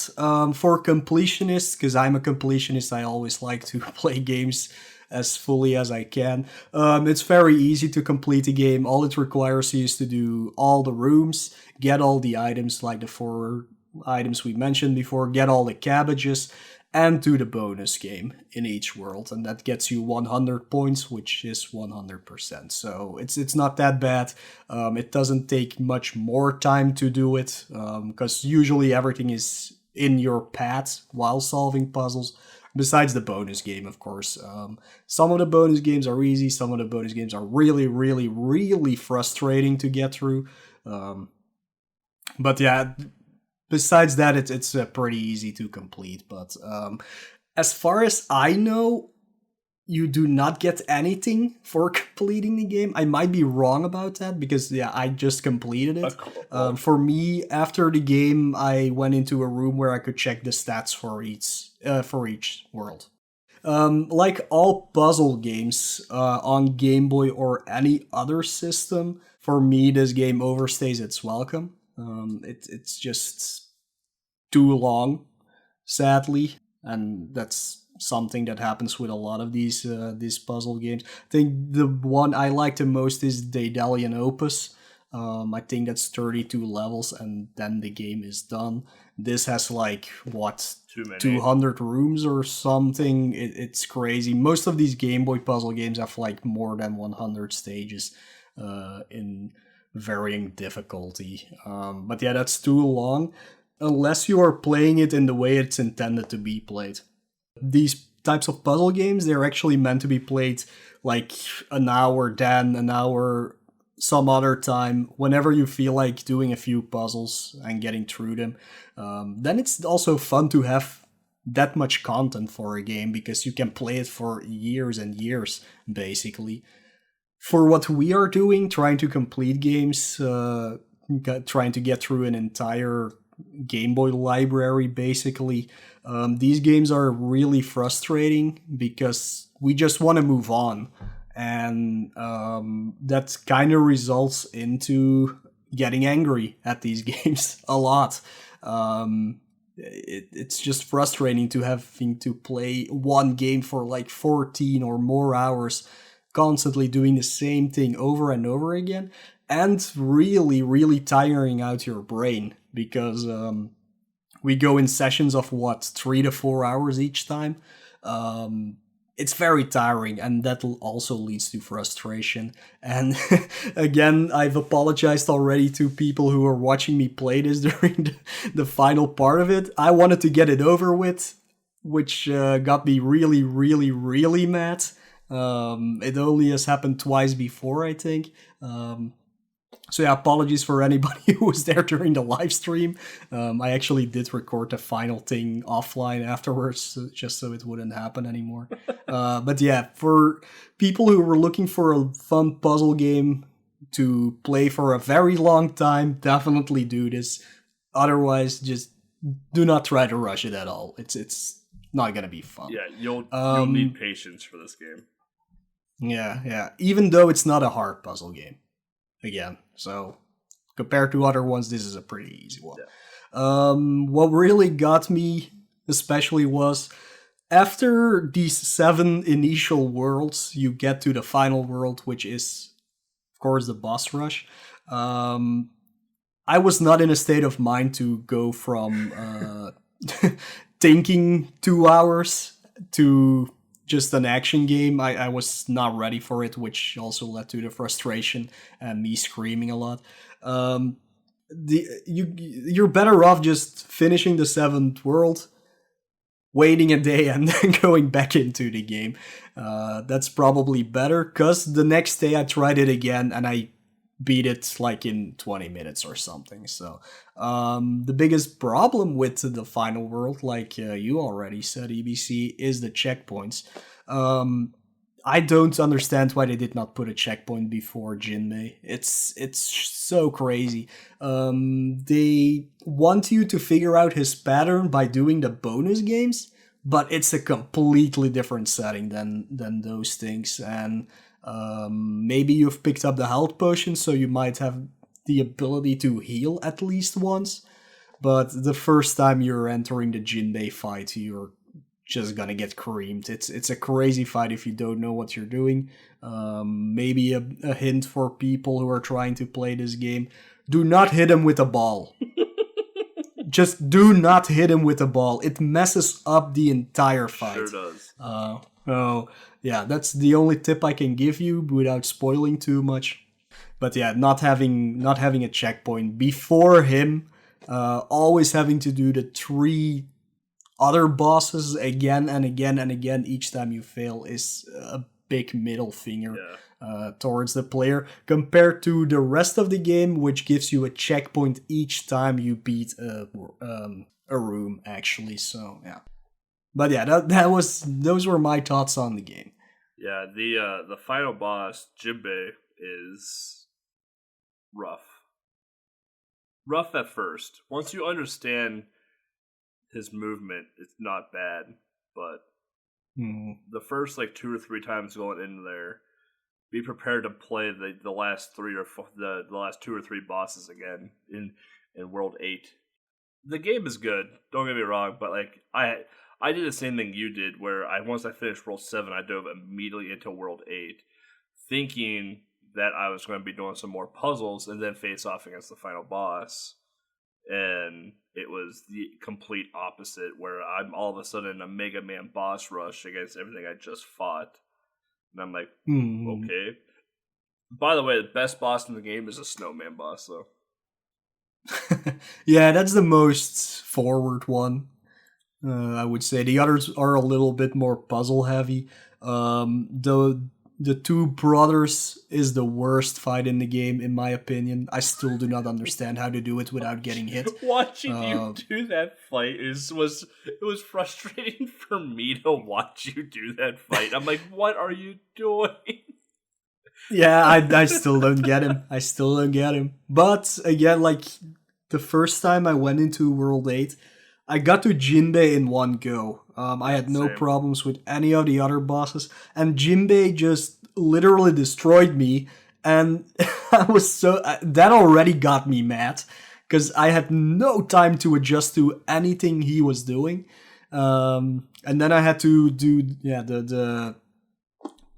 For completionists, because I'm a completionist, I always like to play games as fully as I can. It's very easy to complete a game. All it requires you is to do all the rooms, get all the items, like the 4 items we mentioned before, get all the cabbages, and do the bonus game in each world, and that gets you 100 points, which is 100%. So it's not that bad. It doesn't take much more time to do it, because usually everything is in your path while solving puzzles, besides the bonus game, of course. Some of the bonus games are easy, some of the bonus games are really, really, really frustrating to get through. But yeah, besides that, it's pretty easy to complete. But as far as I know, you do not get anything for completing the game. I might be wrong about that, because yeah, I just completed it. For me, after the game, I went into a room where I could check the stats for each world. Like all puzzle games on Game Boy or any other system, for me, this game overstays its welcome. It's just too long, sadly, and that's something that happens with a lot of these puzzle games. I think the one I like the most is Daedalian Opus. I think that's 32 levels, and then the game is done. This has like, what, 200 rooms or something. It's crazy. Most of these Game Boy puzzle games have like more than 100 stages in varying difficulty. But yeah, that's too long, unless you are playing it in the way it's intended to be played. These types of puzzle games, they're actually meant to be played like an hour, then an hour some other time, whenever you feel like doing a few puzzles and getting through them. Then it's also fun to have that much content for a game, because you can play it for years and years, basically. For what we are doing, trying to complete games, trying to get through an entire Game Boy library, basically, these games are really frustrating because we just want to move on. And that kind of results into getting angry at these games a lot. It's just frustrating to having to play one game for like 14 or more hours, constantly doing the same thing over and over again, and really, really tiring out your brain, because we go in sessions of 3 to 4 hours each time. It's very tiring, and that also leads to frustration. And again, I've apologized already to people who are watching me play this during the final part of it. I wanted to get it over with, which got me really, really, really mad. It only has happened twice before, I think. So yeah, apologies for anybody who was there during the live stream. I actually did record the final thing offline afterwards, just so it wouldn't happen anymore. But yeah, for people who were looking for a fun puzzle game to play for a very long time, definitely do this. Otherwise, just do not try to rush it at all. It's not gonna be fun. Yeah, you'll need patience for this game. Yeah. Even though it's not a hard puzzle game. Again, so compared to other ones, this is a pretty easy one. Yeah. What really got me especially was after these 7 initial worlds, you get to the final world, which is, of course, the boss rush. I was not in a state of mind to go from thinking 2 hours to just an action game. I was not ready for it, which also led to the frustration and me screaming a lot. You're better off just finishing the 7th world, waiting a day, and then going back into the game. That's probably better, because the next day I tried it again and I beat it like in 20 minutes or something. So the biggest problem with the final world, like you already said, EBC, is the checkpoints. I don't understand why they did not put a checkpoint before Jinbei. It's so crazy. They want you to figure out his pattern by doing the bonus games, but it's a completely different setting than those things. And maybe you've picked up the health potion, so you might have the ability to heal at least once. But the first time you're entering the Jinbei fight, you're just gonna get creamed. It's a crazy fight if you don't know what you're doing. Maybe a hint for people who are trying to play this game: do not hit him with a ball. Just do not hit him with a ball. It messes up the entire fight. Sure does. Oh, yeah, that's the only tip I can give you without spoiling too much. But yeah, not having a checkpoint before him, always having to do the 3 other bosses again and again and again each time you fail is a big middle finger towards the player, compared to the rest of the game, which gives you a checkpoint each time you beat a room, actually. So yeah, but yeah, those were my thoughts on the game. Yeah, the final boss, Jinbei, is rough. Rough at first. Once you understand his movement, it's not bad, but the first like 2 or 3 times going in there, be prepared to play the last 3 or the last 2 or 3 bosses again in World 8. The game is good, don't get me wrong, but like I did the same thing you did, where once I finished World 7, I dove immediately into World 8, thinking that I was going to be doing some more puzzles and then face off against the final boss. And it was the complete opposite, where I'm all of a sudden a Mega Man boss rush against everything I just fought. And I'm like, okay. By the way, the best boss in the game is a snowman boss, though. Yeah, that's the most forward one. I would say the others are a little bit more puzzle heavy. The 2 brothers is the worst fight in the game, in my opinion. I still do not understand how to do it without getting hit. Watching you do that fight was frustrating for me to watch you do that fight. I'm like, what are you doing? Yeah, I still don't get him. But again, like the first time I went into World 8, I got to Jinbei in one go. I had no problems with any of the other bosses, and Jinbei just literally destroyed me, and I was so that already got me mad, because I had no time to adjust to anything he was doing, and then I had to do the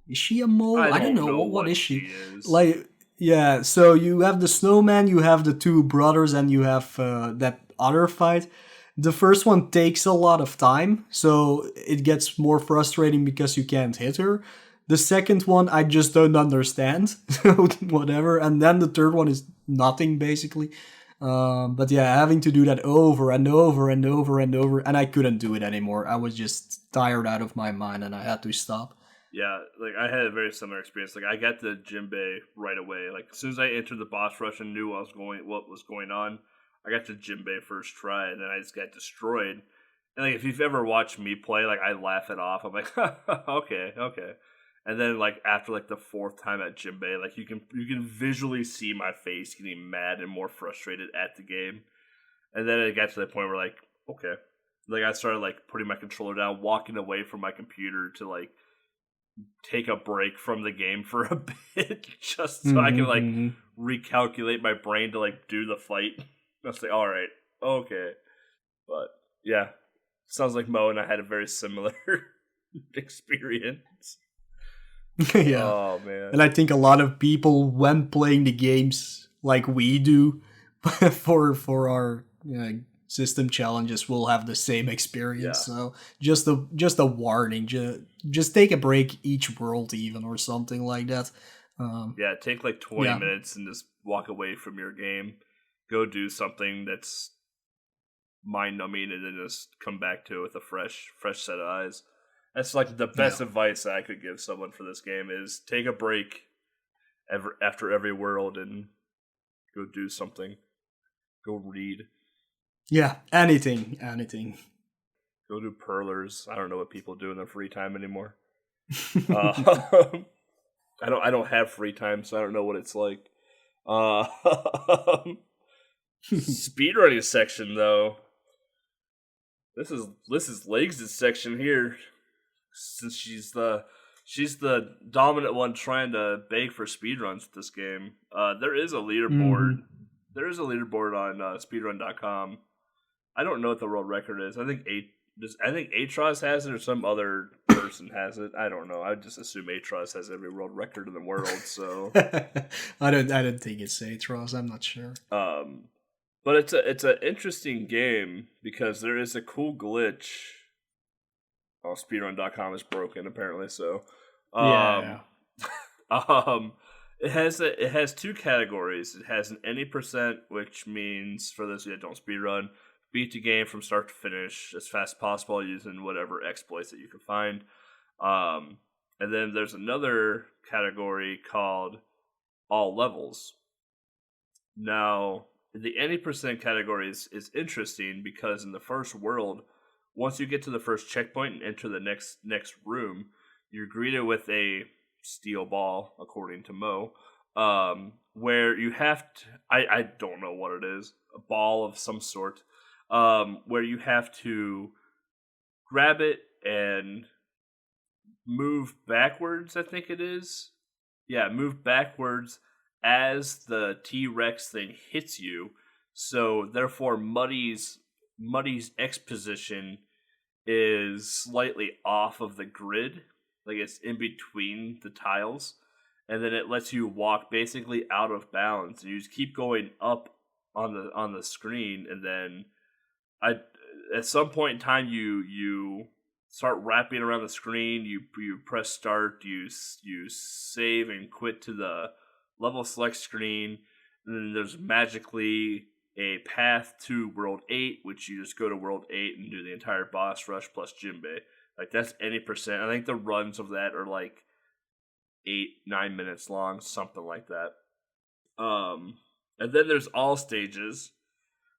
is she a mole? I don't know what is she is. Like, yeah, so you have the snowman, you have the 2 brothers, and you have that other fight. The first one takes a lot of time, so it gets more frustrating because you can't hit her. The second one, I just don't understand, whatever. And then the third one is nothing, basically. But yeah, having to do that over and over and over and over, and I couldn't do it anymore. I was just tired out of my mind, and I had to stop. Yeah, like I had a very similar experience. Like I got to Jinbei right away. Like as soon as I entered the boss rush and knew what was going on, I got to Jinbei first try, and then I just got destroyed. And like if you've ever watched me play, like I laugh it off. I'm like, okay. And then like after like the 4th time at Jinbei, like you can visually see my face getting mad and more frustrated at the game. And then it got to the point where like, okay. Like I started like putting my controller down, walking away from my computer to like take a break from the game for a bit, just so I can like recalculate my brain to like do the fight. I was like, all right, okay, but yeah, sounds like Mo and I had a very similar experience. Yeah. Oh man. And I think a lot of people, when playing the games like we do, for our system challenges, will have the same experience. Yeah. So just a warning, just take a break each world, even, or something like that. Yeah, take like 20 minutes and just walk away from your game. Go do something that's mind-numbing, and then just come back to it with a fresh set of eyes. That's like the best advice I could give someone for this game is take a break after every world and go do something. Go read. Yeah, anything. Go do perlers. I don't know what people do in their free time anymore. I don't have free time, so I don't know what it's like. Speedrunning section though. This is Legs' section here. Since she's the dominant one trying to beg for speedruns with this game. There is a leaderboard. Mm-hmm. There is a leaderboard on speedrun.com. I don't know what the world record is. I think Atros has it or some other person has it. I don't know. I just assume Atros has every world record in the world. So I don't think it's Atros. I'm not sure. But it's an interesting game because there is a cool glitch. Oh, speedrun.com is broken apparently. So it has two categories. It has an any %, which means for those that don't speedrun, beat the game from start to finish as fast as possible using whatever exploits that you can find. And then there's another category called all levels. Now, the any % category is interesting because in the first world, once you get to the first checkpoint and enter the next room, you're greeted with a steel ball, according to Mo, where you have to, I don't know what it is, a ball of some sort, where you have to grab it and move backwards, I think it is. Yeah, move backwards as the T-Rex thing hits you. So, therefore, Muddy's X position is slightly off of the grid. Like, it's in between the tiles. And then it lets you walk basically out of bounds. And you just keep going up on the screen. And then at some point in time, you start wrapping around the screen. You press start. You save and quit to the level select screen. And then there's magically a path to World 8, which you just go to World 8 and do the entire boss rush plus Jinbei. Like, that's any %. I think the runs of that are like 8-9 minutes long, something like that. And then there's all stages,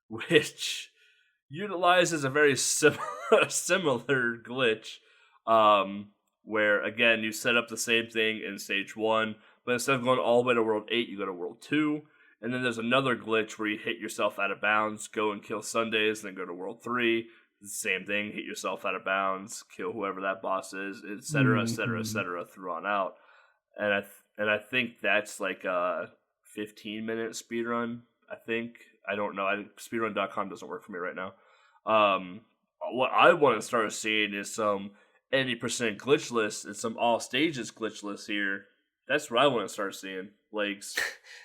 which utilizes a very similar glitch, where, again, you set up the same thing in stage 1, but instead of going all the way to World 8, you go to World 2. And then there's another glitch where you hit yourself out of bounds, go and kill Sundays, then go to World 3. The same thing, hit yourself out of bounds, kill whoever that boss is, etc., etc., through on out. And I think that's like a 15-minute speedrun, I think. I don't know. Speedrun.com doesn't work for me right now. What I want to start seeing is some any % glitch lists and some all stages glitch lists here. That's what I want to start seeing. Legs.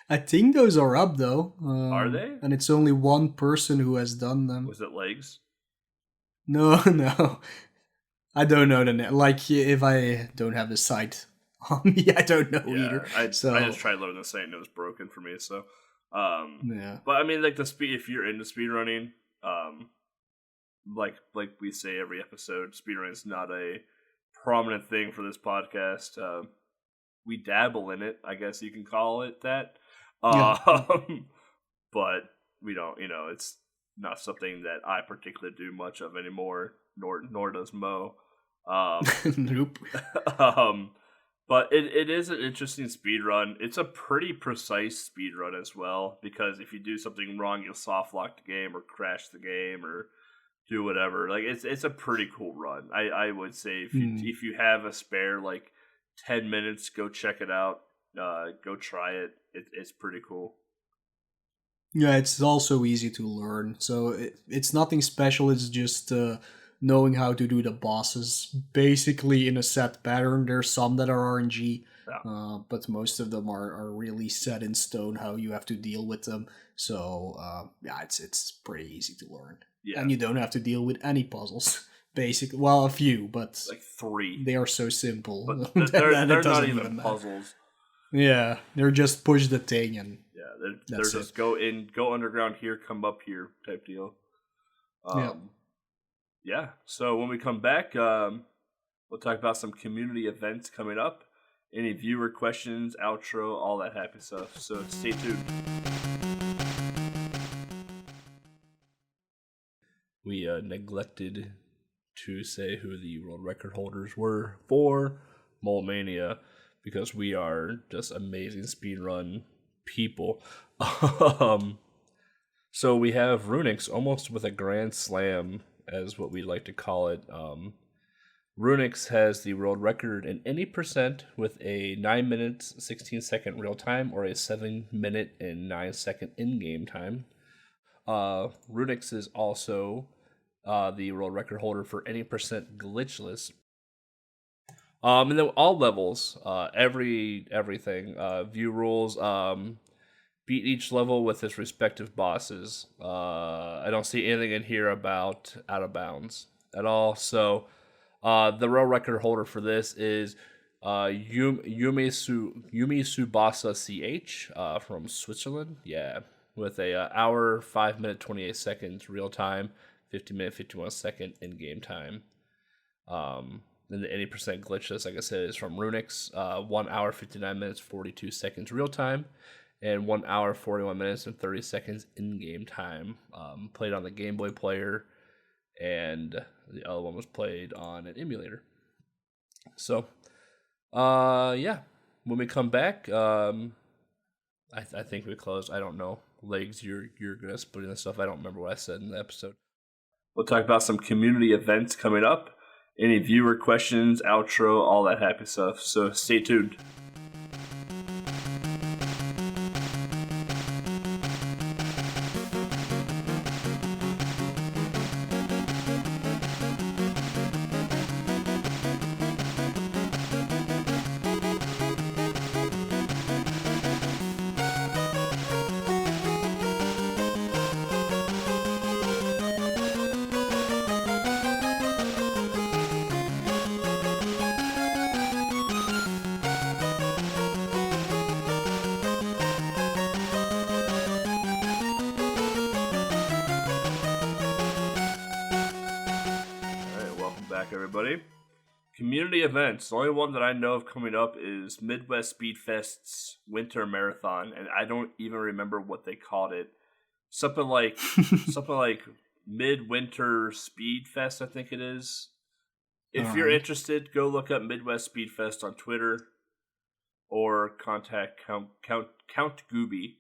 I think those are up though. Are they? And it's only one person who has done them. Was it Legs? No. I don't know the net. Like, if I don't have the site on me, I don't know either. I just tried loading the site and it was broken for me. So, yeah. But I mean, like if you're into speedrunning, like we say every episode, speedrunning is not a prominent thing for this podcast. We dabble in it, I guess you can call it that. But we don't, it's not something that I particularly do much of anymore, nor does Mo. Nope. But it is an interesting speed run. It's a pretty precise speed run as well, because if you do something wrong, you'll soft lock the game or crash the game or do whatever. Like, it's a pretty cool run. I would say if you have a spare like 10 minutes, go check it out. Go try it. it's pretty cool. Yeah, it's also easy to learn. So it's nothing special. It's just knowing how to do the bosses basically in a set pattern. There's some that are RNG, Yeah. but most of them are really set in stone how you have to deal with them. So yeah, it's pretty easy to learn. Yeah. And you don't have to deal with any puzzles. Basically, well, a few, but like 3. they are so simple. But they're not even even puzzles. Yeah, they're just push the thing and yeah, they're just go underground here, come up here type deal. Yeah. So when we come back, we'll talk about some community events coming up, any viewer questions, outro, all that happy stuff. So stay tuned. We neglected to say who the world record holders were for Mania because we are just amazing speedrun people. So we have Runics almost with a grand slam, as what we like to call it. Runics has the world record in any percent with a 9 minutes 16 second real time or a 7 minute and 9 second in-game time. Runics is also the world record holder for any percent glitchless. And then all levels, everything, view rules, beat each level with its respective bosses. I don't see anything in here about out of bounds at all. So the world record holder for this is Yumi Subasa CH from Switzerland. Yeah, with a hour, 5 minute, 28 seconds real time, 50 minute, 51 second in game time. And the 80% glitchless, like I said, is from Runics. 1 hour, 59 minutes, 42 seconds real time, and 1 hour, 41 minutes, and 30 seconds in-game time. Played on the Game Boy player, and the other one was played on an emulator. So, yeah. When we come back, I think we closed. I don't know. Legs, you're good at splitting this stuff. I don't remember what I said in the episode. We'll talk about some community events coming up. Any viewer questions, outro, all that happy stuff. So stay tuned. Everybody. Community events. The only one that I know of coming up is Midwest Speed Fest's Winter Marathon, and I don't even remember what they called it. Something like Midwinter Speed Fest, I think it is. If you're interested, go look up Midwest Speed Fest on Twitter or contact Count Gooby.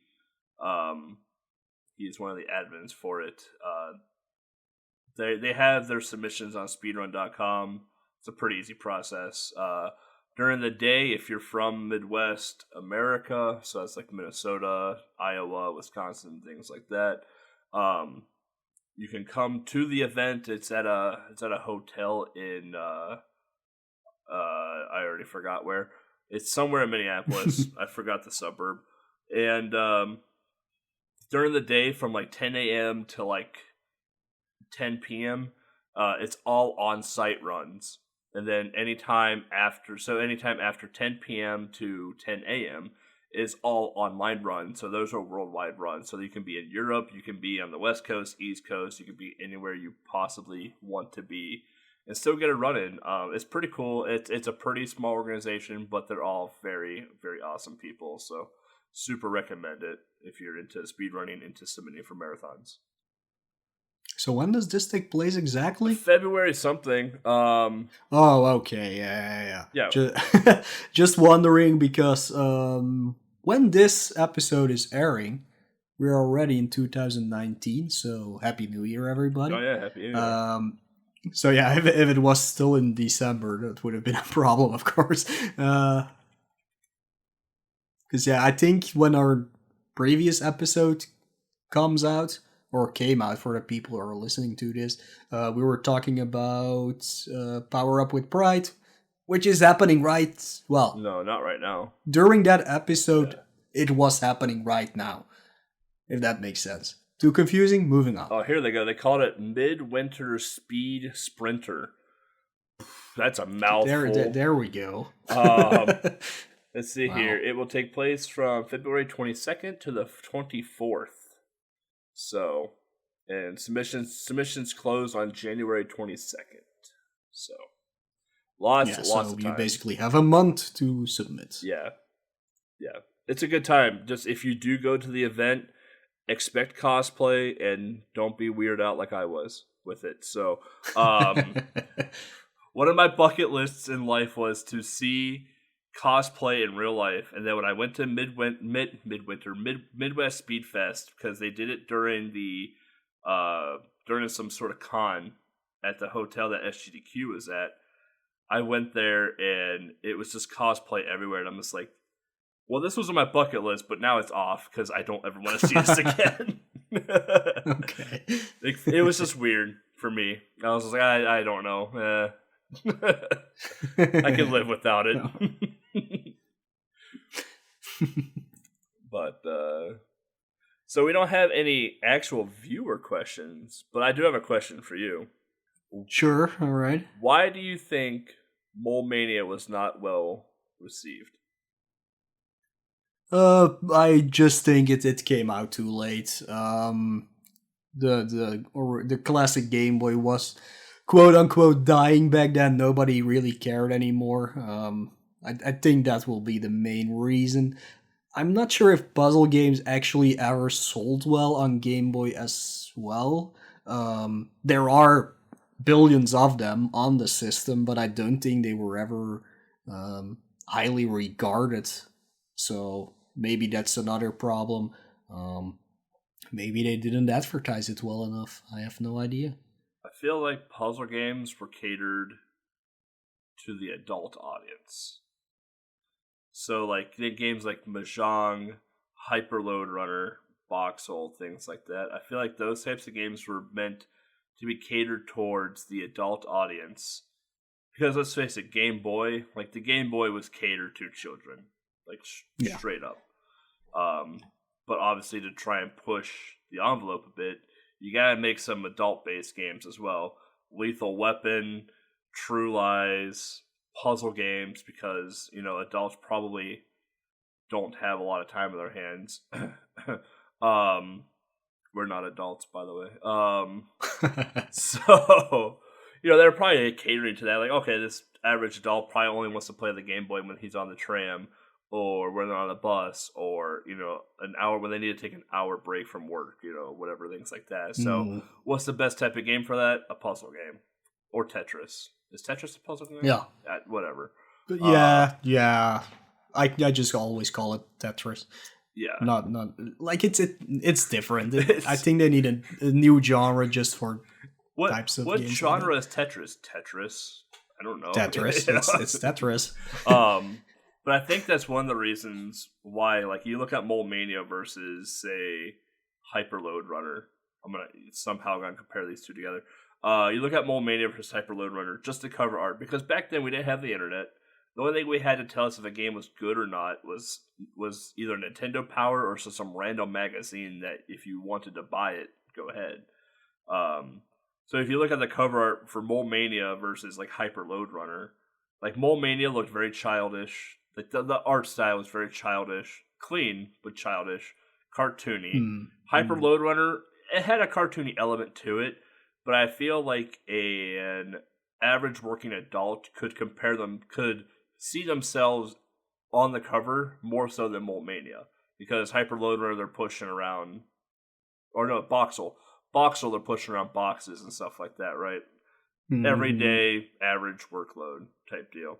He's one of the admins for it. They have their submissions on speedrun.com. It's a pretty easy process. During the day, if you're from Midwest America, so that's like Minnesota, Iowa, Wisconsin, things like that, you can come to the event. It's at a hotel in I already forgot where. It's somewhere in Minneapolis. I forgot the suburb. And during the day, from like 10 a.m. to like 10 p.m. It's all on-site runs, and then anytime after 10 p.m. to 10 a.m. is all online runs. So those are worldwide runs. So you can be in Europe, you can be on the West Coast, East Coast, you can be anywhere you possibly want to be, and still get a run in. It's pretty cool. It's a pretty small organization, but they're all very, very awesome people. So super recommend it if you're into speedrunning, into submitting for marathons. So when does this take place exactly? February something. Oh, okay. Yeah. Just wondering because when this episode is airing, we're already in 2019. So Happy New Year, everybody. Oh yeah, Happy New Year. So yeah, if it was still in December, that would have been a problem, of course. Because I think when our previous episode comes out or came out for the people who are listening to this, we were talking about Power Up with Pride, which is happening right. Well, No, not right now. during that episode, Yeah. it was happening right now. If that makes sense. Too confusing? Moving on. Oh, here they go. They called it Midwinter Speed Sprinter. That's a mouthful. There we go. Let's see Wow. here. It will take place from February 22nd to the 24th. So, and submissions close on January 22nd. So, lots so of time. you basically have a month to submit. Yeah. It's a good time. Just if you do go to the event, expect cosplay and don't be weirded out like I was with it. So, one of my bucket lists in life was to see cosplay in real life. And then when I went to Midwest Speed Fest, because they did it during some sort of con at the hotel that SGDQ was at, I went there and it was just cosplay everywhere. And I'm just like, well, this was on my bucket list, but now it's off because I don't ever want to see this again. Okay. It was just weird for me. I was like, I don't know. I can live without it. But, so we don't have any actual viewer questions, but I do have a question for you. Sure, all right. Why do you think Mole Mania was not well received? I just think it came out too late. The classic Game Boy was quote unquote dying back then. Nobody really cared anymore. I think that will be the main reason. I'm not sure if puzzle games actually ever sold well on Game Boy as well. There are billions of them on the system, but I don't think they were ever highly regarded. So maybe that's another problem. Maybe they didn't advertise it well enough. I have no idea. I feel like puzzle games were catered to the adult audience. So, like, games like Mahjong, Hyperload Runner, Voxel, things like that. I feel like those types of games were meant to be catered towards the adult audience. Because let's face it, Game Boy, like, the Game Boy was catered to children. Like, straight up. But obviously, to try and push the envelope a bit, you gotta make some adult-based games as well. Lethal Weapon, True Lies, puzzle games, because, adults probably don't have a lot of time in their hands. We're not adults, by the way. So, they're probably catering to that. Like, okay, this average adult probably only wants to play the Game Boy when he's on the tram, or when they're on a bus, or, an hour when they need to take an hour break from work, whatever, things like that. So, what's the best type of game for that? A puzzle game. Or Tetris. Is Tetris a puzzle game? Yeah. Whatever. Yeah. I just always call it Tetris. Yeah. Not like it's different. I think they need a new genre just for types of games. What genre is Tetris? Tetris? I don't know. Tetris. It's Tetris. But I think that's one of the reasons why, like, you look at Mole Mania versus, say, Hyperload Runner. I'm gonna compare these two together. You look at Mole Mania versus Hyperload Runner, just the cover art, because back then we didn't have the internet. The only thing we had to tell us if a game was good or not was either Nintendo Power or some random magazine that if you wanted to buy it, go ahead. So if you look at the cover art for Mole Mania versus, like, Hyperload Runner, like, Mole Mania looked very childish. Like, the art style was very childish, clean but childish, cartoony. Hyperload Runner, it had a cartoony element to it, but I feel like an average working adult could see themselves on the cover more so than Mole Mania, because Hyperload Runner, they're pushing around, or no, Voxel, they're pushing around boxes and stuff like that, right? Everyday average workload type deal.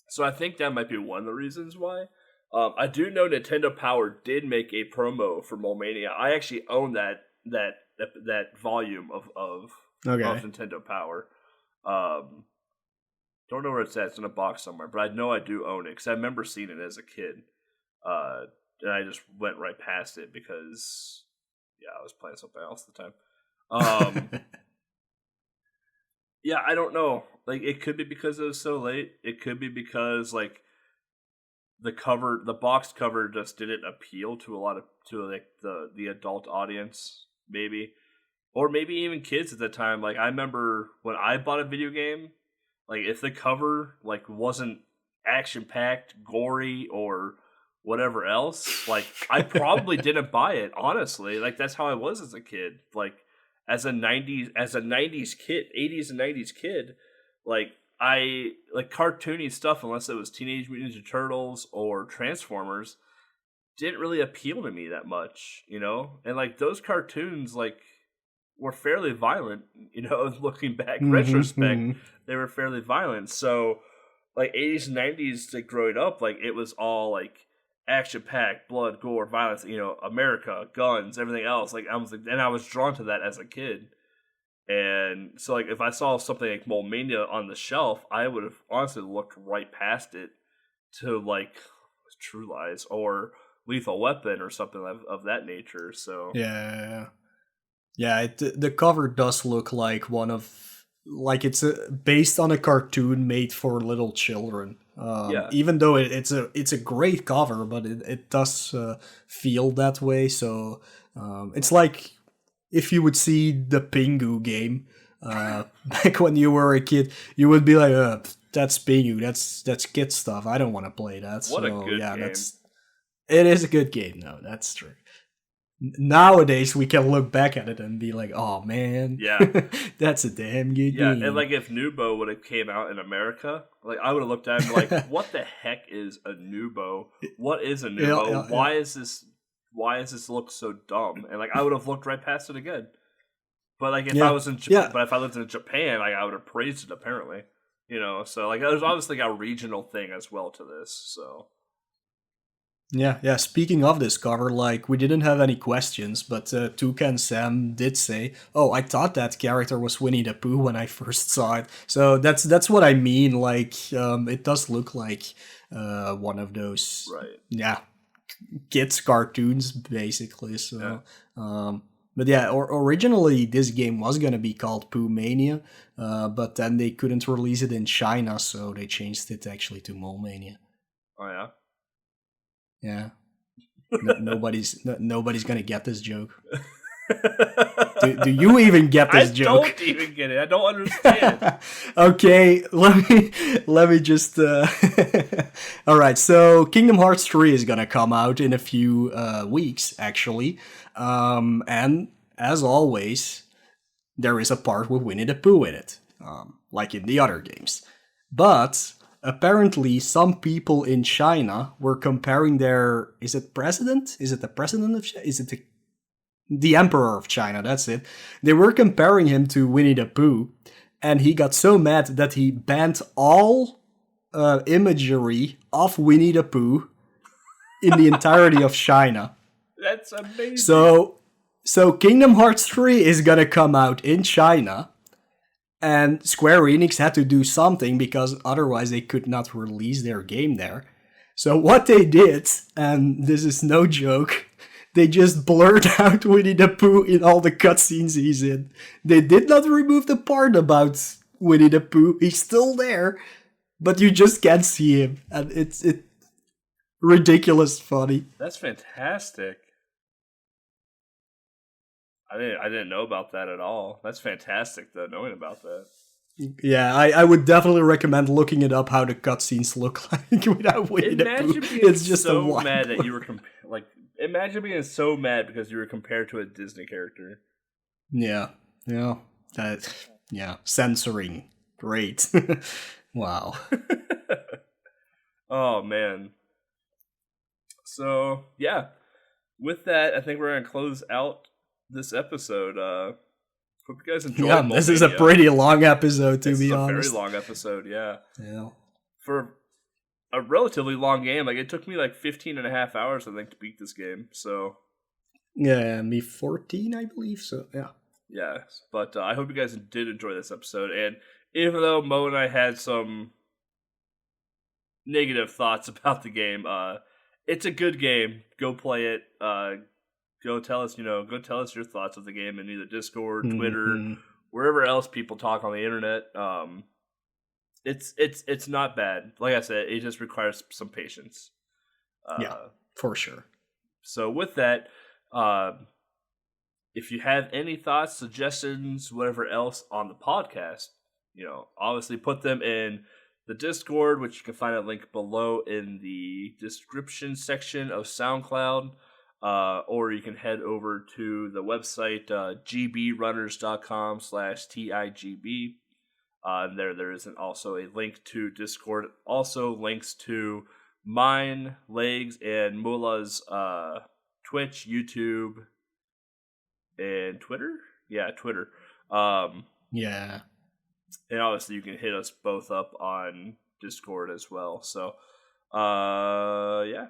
So I think that might be one of the reasons why. I do know Nintendo Power did make a promo for Mole Mania. I actually own that volume of Nintendo Power. Don't know where it's at. It's in a box somewhere, but I know I do own it because I remember seeing it as a kid. and I just went right past it because I was playing something else at the time. Yeah, I don't know. Like, it could be because it was so late. It could be because like the box cover just didn't appeal to like the adult audience, maybe, or maybe even kids at the time. Like, I remember when I bought a video game, like if the cover like wasn't action packed, gory, or whatever else, like I probably didn't buy it. Honestly, like that's how I was as a kid. Like as a '90s kid, '80s and '90s kid, like I like cartoony stuff unless it was Teenage Mutant Ninja Turtles or Transformers didn't really appeal to me that much, you know? And like those cartoons like were fairly violent, you know, looking back retrospect, they were fairly violent. So like '80s and '90s like growing up, like it was all like action packed, blood, gore, violence, you know, America, guns, everything else. Like I was like, and I was drawn to that as a kid. And so, like, if I saw something like Mania on the shelf, I would have honestly looked right past it to, like, True Lies or Lethal Weapon or something of that nature. So Yeah. The cover does look like it's based on a cartoon made for little children. Even though it's a great cover, but it does feel that way. So it's like if you would see the Pingu game back when you were a kid, you would be like, that's Pingu, that's kid stuff. I don't want to play that. What a good game. It is a good game, though. That's true. Nowadays, we can look back at it and be like, oh man, that's a damn good game. Yeah, and like if Nubo would have came out in America, like I would have looked at it and be like, what the heck is a Nubo? What is a Nubo? Why is this look so dumb? And like I would have looked right past it again. But like if I was in Japan, but if I lived in Japan, like I would have praised it apparently. You know, so like there's obviously a regional thing as well to this. So yeah. Speaking of this cover, like we didn't have any questions, but Toucan Sam did say, "Oh, I thought that character was Winnie the Pooh when I first saw it." So that's what I mean. Like, it does look like one of those, kids cartoons basically. So, but yeah, originally this game was gonna be called Pooh Mania, but then they couldn't release it in China, so they changed it actually to Moelle Mania. Oh yeah. Yeah. Nobody's gonna get this joke. do you even get this joke? I don't even get it. I don't understand. Okay, let me just. All right, so Kingdom Hearts 3 is gonna come out in a few weeks, actually, and as always, there is a part with Winnie the Pooh in it, like in the other games, but. Apparently, some people in China were comparing their... Is it president? Is it the president of China? Is it the emperor of China? That's it. They were comparing him to Winnie the Pooh, and he got so mad that he banned all imagery of Winnie the Pooh in the entirety of China. That's amazing. So Kingdom Hearts 3 is gonna come out in China, and Square Enix had to do something because otherwise they could not release their game there. So what they did, and this is no joke, they just blurred out Winnie the Pooh in all the cutscenes he's in. They did not remove the part about Winnie the Pooh. He's still there, but you just can't see him. And it's ridiculous funny. That's fantastic. I didn't know about that at all. That's fantastic, though, knowing about that. Yeah, I would definitely recommend looking it up how the cutscenes look like without Winnie the Pooh. It's just so mad that you were imagine being so mad because you were compared to a Disney character. Yeah, censoring, great. Wow. Oh man. So yeah, with that, I think we're gonna close out this episode. Hope you guys enjoyed. Yeah, this is a pretty long episode, to be honest. It's a very long episode, yeah. Yeah. For a relatively long game, like it took me like 15 and a half hours, I think, to beat this game. So yeah, me 14, I believe. So yeah. Yeah, but I hope you guys did enjoy this episode. And even though Mo and I had some negative thoughts about the game, it's a good game. Go play it. Go tell us your thoughts of the game in either Discord, Twitter, Mm-hmm. wherever else people talk on the internet. It's not bad. Like I said, it just requires some patience. Yeah, for sure. So with that, if you have any thoughts, suggestions, whatever else on the podcast, obviously put them in the Discord, which you can find a link below in the description section of SoundCloud, or you can head over to the website gbrunners.com/TIGB. There is also a link to Discord. Also links to mine, Legs, and Mula's Twitch, YouTube, and Twitter. Yeah, Twitter. Yeah. And obviously, you can hit us both up on Discord as well. So, yeah.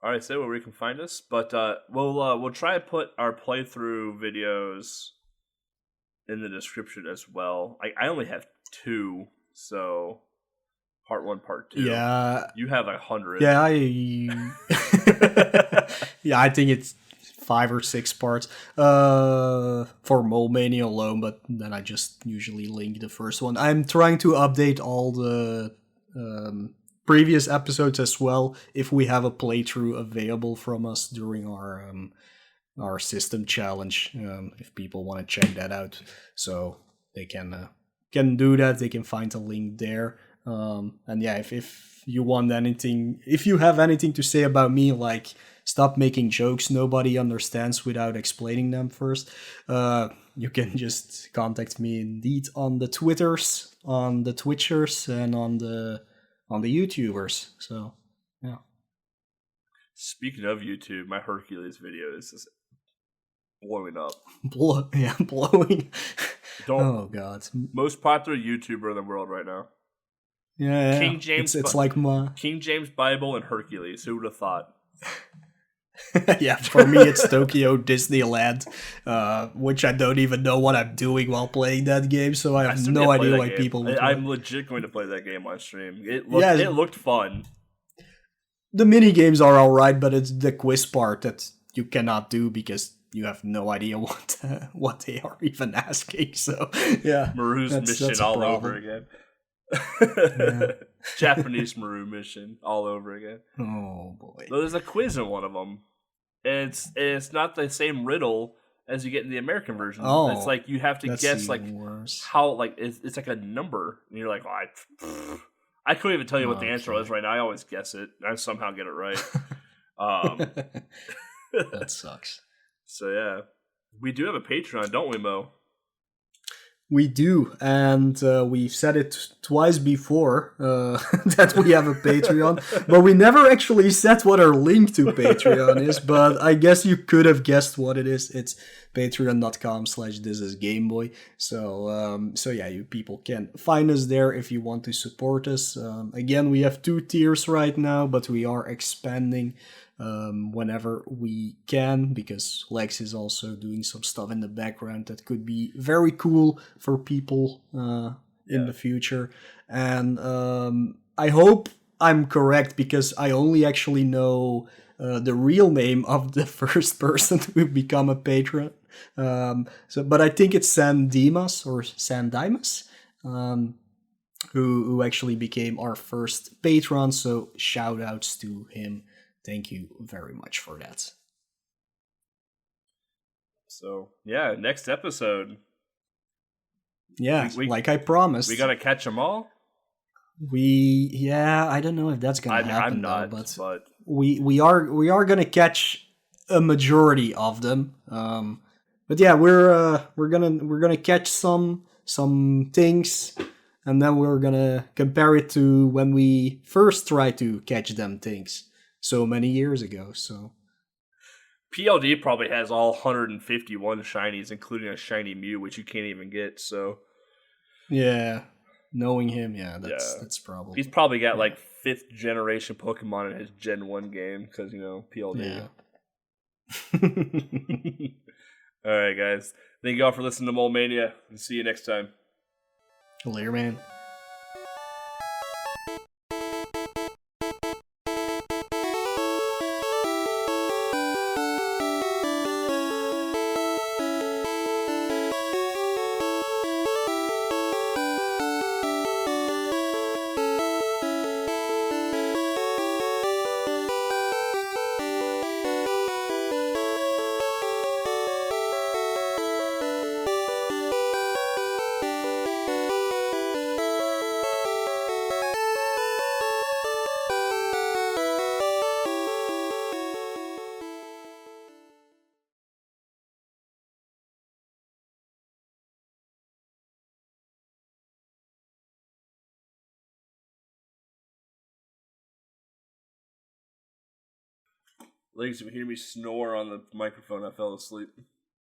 All right, say where we can find us, but we'll try and put our playthrough videos in the description as well. I only have 2, so part 1, part 2. Yeah. You have 100. Yeah, yeah, I think it's 5 or 6 parts for Mania alone, but then I just usually link the first one. I'm trying to update all the previous episodes as well if we have a playthrough available from us during our system challenge, if people want to check that out, so they can do that. They can find a link there. And yeah, if you want anything, if you have anything to say about me, like stop making jokes nobody understands without explaining them first, you can just contact me indeed on the Twitters, on the Twitchers, and on the YouTubers. So yeah. Speaking of YouTube, my Hercules video is just blowing up. Blowing. Oh god. Most popular YouTuber in the world right now. Yeah. King James. It's like my King James Bible and Hercules. Who would have thought? Yeah, for me it's Tokyo Disneyland, which I don't even know what I'm doing while playing that game, so I have no idea why people would I'm legit going to play that game on stream. It looked fun. The mini games are alright, but it's the quiz part that you cannot do because you have no idea what they are even asking. So yeah, Maru's mission all over again. Yeah. Japanese Maru mission all over again. Oh boy! So there's a quiz in one of them, and it's not the same riddle as you get in the American version. Oh, it's like you have to guess like worse. how like it's like a number, and you're like, I couldn't even tell you what the answer was right now. I always guess it. I somehow get it right. That sucks. So yeah, we do have a Patreon, don't we, Mo? We do, and we've said it twice before that we have a Patreon, but we never actually said what our link to Patreon is, but I guess you could have guessed what it is. It's patreon.com/thisisgameboy. So yeah, you people can find us there if you want to support us. Again, we have 2 tiers right now, but we are expanding whenever we can, because Lex is also doing some stuff in the background that could be very cool for people in the future. And I hope I'm correct, because I only actually know the real name of the first person to become a patron. But I think it's Sandimas or Sandimas, who actually became our first patron. So shout outs to him. Thank you very much for that. So, yeah, next episode. Yeah, like I promised. We gotta catch them all? I don't know if that's gonna happen. I'm not, but we are gonna catch a majority of them. But yeah, we're gonna catch some things, and then we're gonna compare it to when we first tried to catch them things so many years ago. So PLD probably has all 151 shinies, including a shiny Mew, which you can't even get. So yeah, knowing him, that's probably, he's probably got like 5th generation Pokemon in his Gen 1 game, because PLD. Yeah. All right, guys. Thank you all for listening to Moelle Mania, and see you next time. Later, man. Ladies, if you hear me snore on the microphone, I fell asleep.